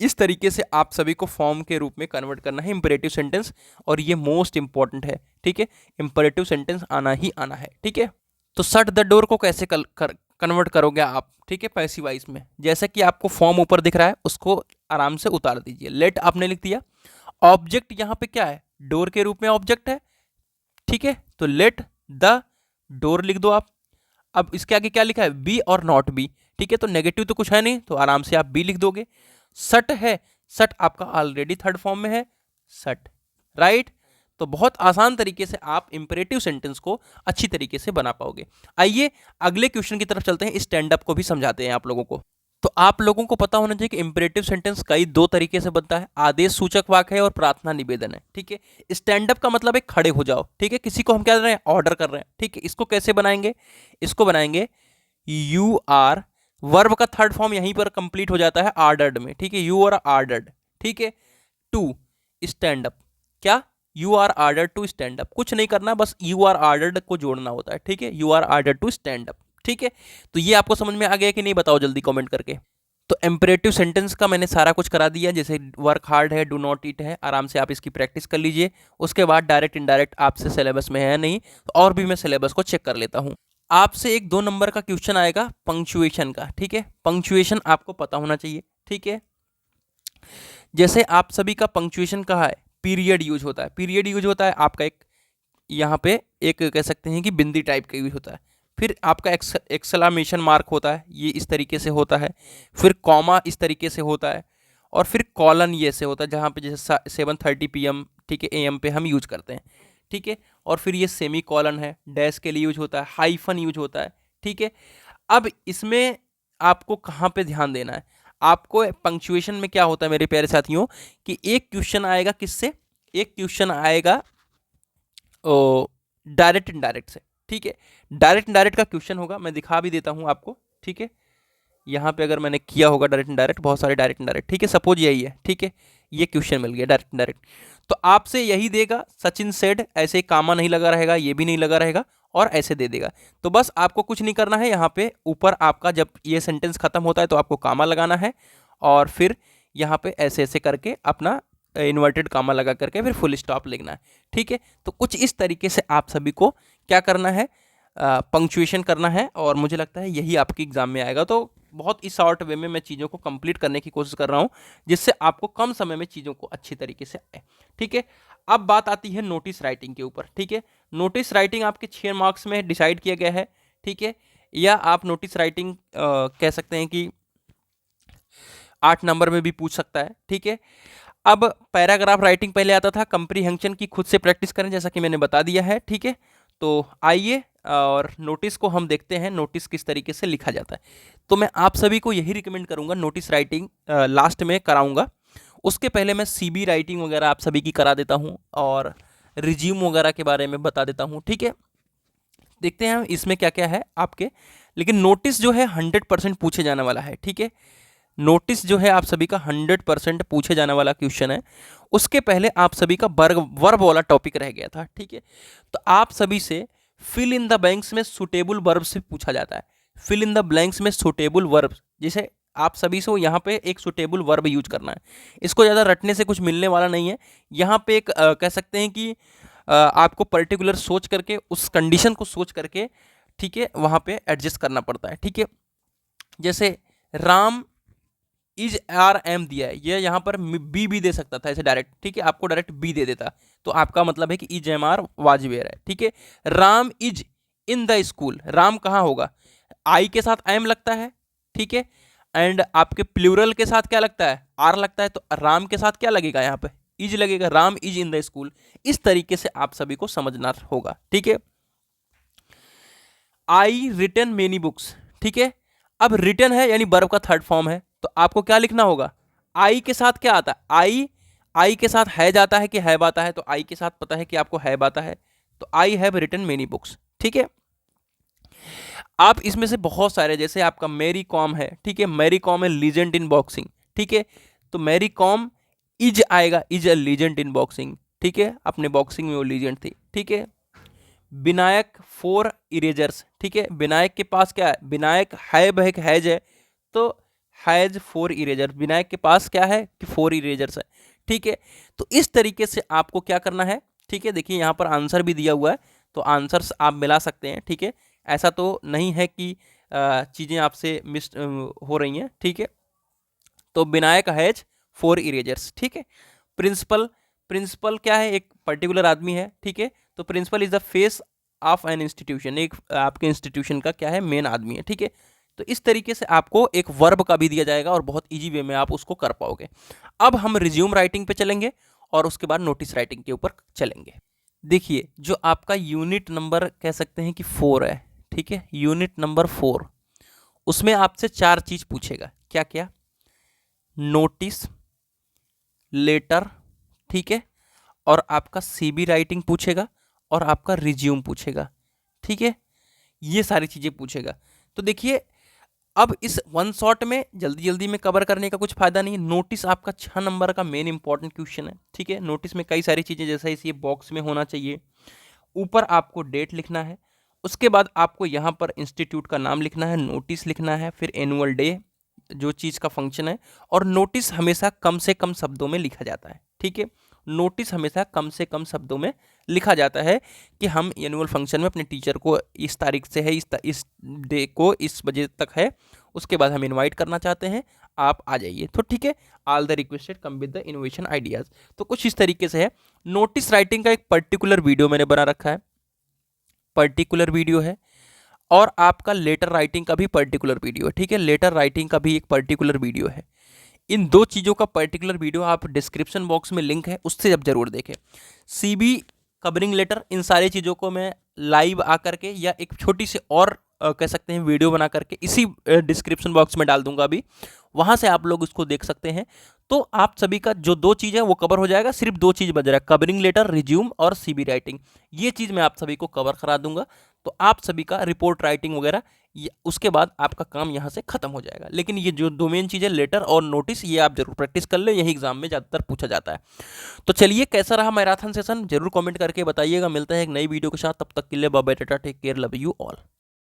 इस तरीके से आप सभी को फॉर्म के रूप में कन्वर्ट करना है इंपरेटिव सेंटेंस, और ये मोस्ट इंपॉर्टेंट है, ठीक है। इंपरेटिव सेंटेंस आना ही आना है, ठीक है। तो शट द डोर को कैसे कन्वर्ट करोगे आप, ठीक है, पैसिव वॉइस में। जैसे कि आपको फॉर्म ऊपर दिख रहा है, उसको आराम से उतार दीजिए। लेट आपने लिख दिया, ऑब्जेक्ट यहाँ पे क्या है, डोर के रूप में ऑब्जेक्ट है, ठीक है। तो लेट द डोर लिख दो आप। अब इसके आगे क्या लिखा है, बी और नॉट बी, ठीक है। तो नेगेटिव तो कुछ है नहीं, तो आराम से आप बी लिख दोगे। सट है, सट आपका ऑलरेडी थर्ड फॉर्म में है, सट, राइट। तो बहुत आसान तरीके से आप इंपरेटिव सेंटेंस को अच्छी तरीके से बना पाओगे। आइए अगले क्वेश्चन की तरफ चलते हैं, स्टैंड अप को भी समझाते हैं आप लोगों को। तो आप लोगों को पता होना चाहिए कि इंपरेटिव सेंटेंस कई दो तरीके से बनता है, आदेश सूचक वाक्य है और प्रार्थना निवेदन है, ठीक है। स्टैंड अप का मतलब है खड़े हो जाओ, ठीक है, किसी को हम क्या कर रहे हैं, ऑर्डर कर रहे हैं, ठीक है। इसको कैसे बनाएंगे, इसको बनाएंगे यू आर, वर्ब का थर्ड फॉर्म यहीं पर कंप्लीट हो जाता है आर्डर्ड में, ठीक है, यू आर आर्डर्ड, ठीक है, टू स्टैंड अप, क्या, you are ordered to stand up. कुछ नहीं करना, बस यू आर आर्डर्ड को जोड़ना होता है, ठीक है, you are ordered to stand up, ठीक है, तो ये आपको समझ में आ गया कि नहीं, बताओ जल्दी कमेंट करके। तो इम्परेटिव सेंटेंस का मैंने सारा कुछ करा दिया, जैसे वर्क हार्ड है, डू नॉट ईट है, आराम से आप इसकी प्रैक्टिस कर लीजिए। उसके बाद डायरेक्ट इनडायरेक्ट आपसे सिलेबस में है नहीं, तो और भी मैं सिलेबस को चेक कर लेता हूँ। आपसे एक 2 नंबर का क्वेश्चन आएगा पंक्चुएशन का, ठीक है, पंक्चुएशन आपको पता होना चाहिए, ठीक है। जैसे आप सभी का पंक्चुएशन कहा है, पीरियड यूज होता है, पीरियड यूज होता है आपका एक यहाँ पे एक कह सकते हैं कि बिंदी टाइप का यूज होता है, फिर आपका एक्सक्लेमेशन मार्क होता है, ये इस तरीके से होता है, फिर कॉमा इस तरीके से होता है, और फिर कॉलन ये से होता है, जहाँ पे जैसे 7:30 PM, ठीक है, AM पे हम यूज करते हैं, ठीक है। और फिर ये सेमी कॉलन है, डैश के लिए यूज होता है, हाइफन यूज होता है, ठीक है। अब इसमें आपको कहाँ पे ध्यान देना है, आपको पंक्चुएशन में क्या होता है मेरे प्यारे साथियों, कि एक क्वेश्चन आएगा किससे, एक क्वेश्चन आएगा डायरेक्ट इनडायरेक्ट से, ठीक है। डायरेक्ट इनडायरेक्ट का क्वेश्चन होगा, मैं दिखा भी देता हूं आपको, ठीक है। यहाँ पे अगर मैंने किया होगा डायरेक्ट इनडायरेक्ट, बहुत सारे डायरेक्ट इनडायरेक्ट, ठीक है, सपोज यही है, ठीक है, ये क्वेश्चन मिल गया डायरेक्ट इनडायरेक्ट, तो आपसे यही देगा सचिन सेड, ऐसे कामा नहीं लगा रहेगा, ये भी नहीं लगा रहेगा, और ऐसे दे देगा। तो बस आपको कुछ नहीं करना है, यहाँ पे ऊपर आपका जब ये सेंटेंस खत्म होता है तो आपको कामा लगाना है, और फिर यहाँ पे ऐसे ऐसे करके अपना इन्वर्टेड कामा लगा करके फिर फुल स्टॉप लिखना है, ठीक है। तो कुछ इस तरीके से आप सभी को क्या करना है, पंक्चुएशन करना है, और मुझे लगता है यही आपके एग्जाम में आएगा। तो बहुत ही शॉर्ट वे में मैं चीज़ों को कंप्लीट करने की कोशिश कर रहा हूँ, जिससे आपको कम समय में चीज़ों को अच्छी तरीके से आए, ठीक है। अब बात आती है नोटिस राइटिंग के ऊपर, ठीक है। नोटिस राइटिंग आपके 6 मार्क्स में डिसाइड किया गया है, ठीक है, या आप नोटिस राइटिंग कह सकते हैं कि 8 नंबर में भी पूछ सकता है, ठीक है। अब पैराग्राफ राइटिंग पहले आता था, कंप्रीहेंशन की खुद से प्रैक्टिस करें, जैसा कि मैंने बता दिया है, ठीक है। तो आइए और नोटिस को हम देखते हैं, नोटिस किस तरीके से लिखा जाता है। तो मैं आप सभी को यही रिकमेंड करूंगा, नोटिस राइटिंग लास्ट में कराऊंगा, उसके पहले मैं CB राइटिंग वगैरह आप सभी की करा देता हूं, और रिज्यूम वगैरह के बारे में बता देता हूं, ठीक है। देखते हैं इसमें क्या क्या है आपके, लेकिन नोटिस जो है 100% पूछे जाने वाला है, ठीक है। नोटिस जो है आप सभी का 100% पूछे जाने वाला क्वेश्चन है। उसके पहले आप सभी का वर्ब वाला टॉपिक रह गया था, ठीक है। तो आप सभी से फिल इन द ब्लैंक्स में सुटेबल वर्ब से पूछा जाता है, फिल इन द ब्लैंक्स में सुटेबल वर्ब, जैसे आप सभी से यहाँ पे एक सुटेबल वर्ब यूज करना है। इसको ज़्यादा रटने से कुछ मिलने वाला नहीं है, यहाँ पे एक कह सकते हैं कि आपको पर्टिकुलर सोच करके, उस कंडीशन को सोच करके, ठीक है, वहाँ पे एडजस्ट करना पड़ता है, ठीक है। जैसे राम इज आर एम दिया है, ये यहाँ पर बी भी दे सकता था ऐसे डायरेक्ट, ठीक है, आपको डायरेक्ट बी दे देता, तो आपका मतलब है कि इज एम आर वाजवेयर है, ठीक है। Ram is in the school, Ram कहाँ होगा, आई के साथ एम लगता है, ठीक है, एंड आपके प्लूरल के साथ क्या लगता है, आर लगता है, तो राम के साथ क्या लगेगा, यहाँ पे इज लगेगा, Ram is in the school. इस तरीके से आप सभी को समझना होगा, ठीक है। आई रिटन मेनी बुक्स, ठीक है। अब रिटन है यानी वर्ब का थर्ड फॉर्म है, तो आपको क्या लिखना होगा, आई के साथ क्या आता है, आई के साथ हैज आता है कि हैव आता है, तो आई के साथ पता है कि आपको हैव आता है, तो I have written many books, ठीक है। आप इसमें से बहुत सारे, जैसे आपका मैरी कॉम है, ठीक है, मैरी कॉम है लीजेंड इन बॉक्सिंग, ठीक है, तो मैरी कॉम इज आएगा, is a legend in boxing, ठीक है, अपने बॉक्सिंग में वो लीजेंड थी, ठीक है। विनायक 4 इरेजर्स, ठीक है, विनायक के पास क्या है, विनायक हैज है, तो हैज 4 इरेजर, विनायक के पास क्या है कि 4 इरेजर्स है, ठीक है। तो इस तरीके से आपको क्या करना है, ठीक है। देखिए यहाँ पर आंसर भी दिया हुआ है, तो आंसर्स आप मिला सकते हैं, ठीक है। ऐसा तो नहीं है कि चीज़ें आपसे मिस हो रही हैं, ठीक है। तो विनायक हैज 4 इरेजर्स, ठीक है। प्रिंसिपल, प्रिंसिपल क्या है, एक पर्टिकुलर आदमी है, ठीक है, तो principal is the face of an institution, एक आपके इंस्टीट्यूशन का क्या है, मेन आदमी है, ठीक है। तो इस तरीके से आपको एक वर्ब का भी दिया जाएगा और बहुत इजी वे में आप उसको कर पाओगे। अब हम रिज्यूम राइटिंग पे चलेंगे और उसके बाद नोटिस राइटिंग के ऊपर चलेंगे। देखिए जो आपका यूनिट नंबर कह सकते हैं कि 4 है, ठीक है, यूनिट नंबर 4, उसमें आपसे 4 चीज पूछेगा, क्या क्या, नोटिस, लेटर, ठीक है, और आपका CB राइटिंग पूछेगा, और आपका रिज्यूम पूछेगा, ठीक है, ये सारी चीजें पूछेगा। तो देखिए अब इस वन शॉट में जल्दी जल्दी में कवर करने का कुछ फायदा नहीं है। नोटिस आपका 6 नंबर का मेन इंपॉर्टेंट क्वेश्चन है, ठीक है। नोटिस में कई सारी चीजें, जैसा इस ये बॉक्स में होना चाहिए, ऊपर आपको डेट लिखना है, उसके बाद आपको यहाँ पर इंस्टीट्यूट का नाम लिखना है, नोटिस लिखना है, फिर एनुअल डे जो चीज़ का फंक्शन है, और नोटिस हमेशा कम से कम शब्दों में लिखा जाता है। ठीक है, नोटिस हमेशा कम से कम शब्दों में लिखा जाता है कि हम एनुअल फंक्शन में अपने टीचर को इस तारीख से है, इस डे को इस बजे तक है, उसके बाद हम इनवाइट करना चाहते हैं, आप आ जाइए। तो ठीक है, all the requested come with the innovation ideas. तो कुछ इस तरीके से है। नोटिस राइटिंग का एक पर्टिकुलर वीडियो मैंने बना रखा है, पर्टिकुलर वीडियो है, और आपका लेटर राइटिंग का भी पर्टिकुलर वीडियो है। ठीक है, लेटर राइटिंग का भी एक पर्टिकुलर वीडियो है। इन दो चीज़ों का पर्टिकुलर वीडियो आप डिस्क्रिप्शन बॉक्स में लिंक है, उससे आप जरूर देखें। सीबी कवरिंग लेटर, इन सारी चीज़ों को मैं लाइव आकर के या एक छोटी सी और कह सकते हैं वीडियो बना करके इसी डिस्क्रिप्शन बॉक्स में डाल दूंगा अभी, वहाँ से आप लोग उसको देख सकते हैं। तो आप सभी का जो दो चीज़ है वो कवर हो जाएगा, सिर्फ दो चीज़ बच रहा है, कवरिंग लेटर, रिज्यूम और सीबी राइटिंग। ये चीज़ मैं आप सभी को कवर करा दूंगा। तो आप सभी का रिपोर्ट राइटिंग वगैरह उसके बाद आपका काम यहाँ से खत्म हो जाएगा। लेकिन ये जो दो मेन चीज़ें लेटर और नोटिस, ये आप जरूर प्रैक्टिस कर लें, यही एग्जाम में ज़्यादातर पूछा जाता है। तो चलिए, कैसा रहा मैराथन सेशन जरूर कमेंट करके बताइएगा। मिलता है एक नई वीडियो के साथ, तब तक के लिए bye bye, tata, take care, love you all.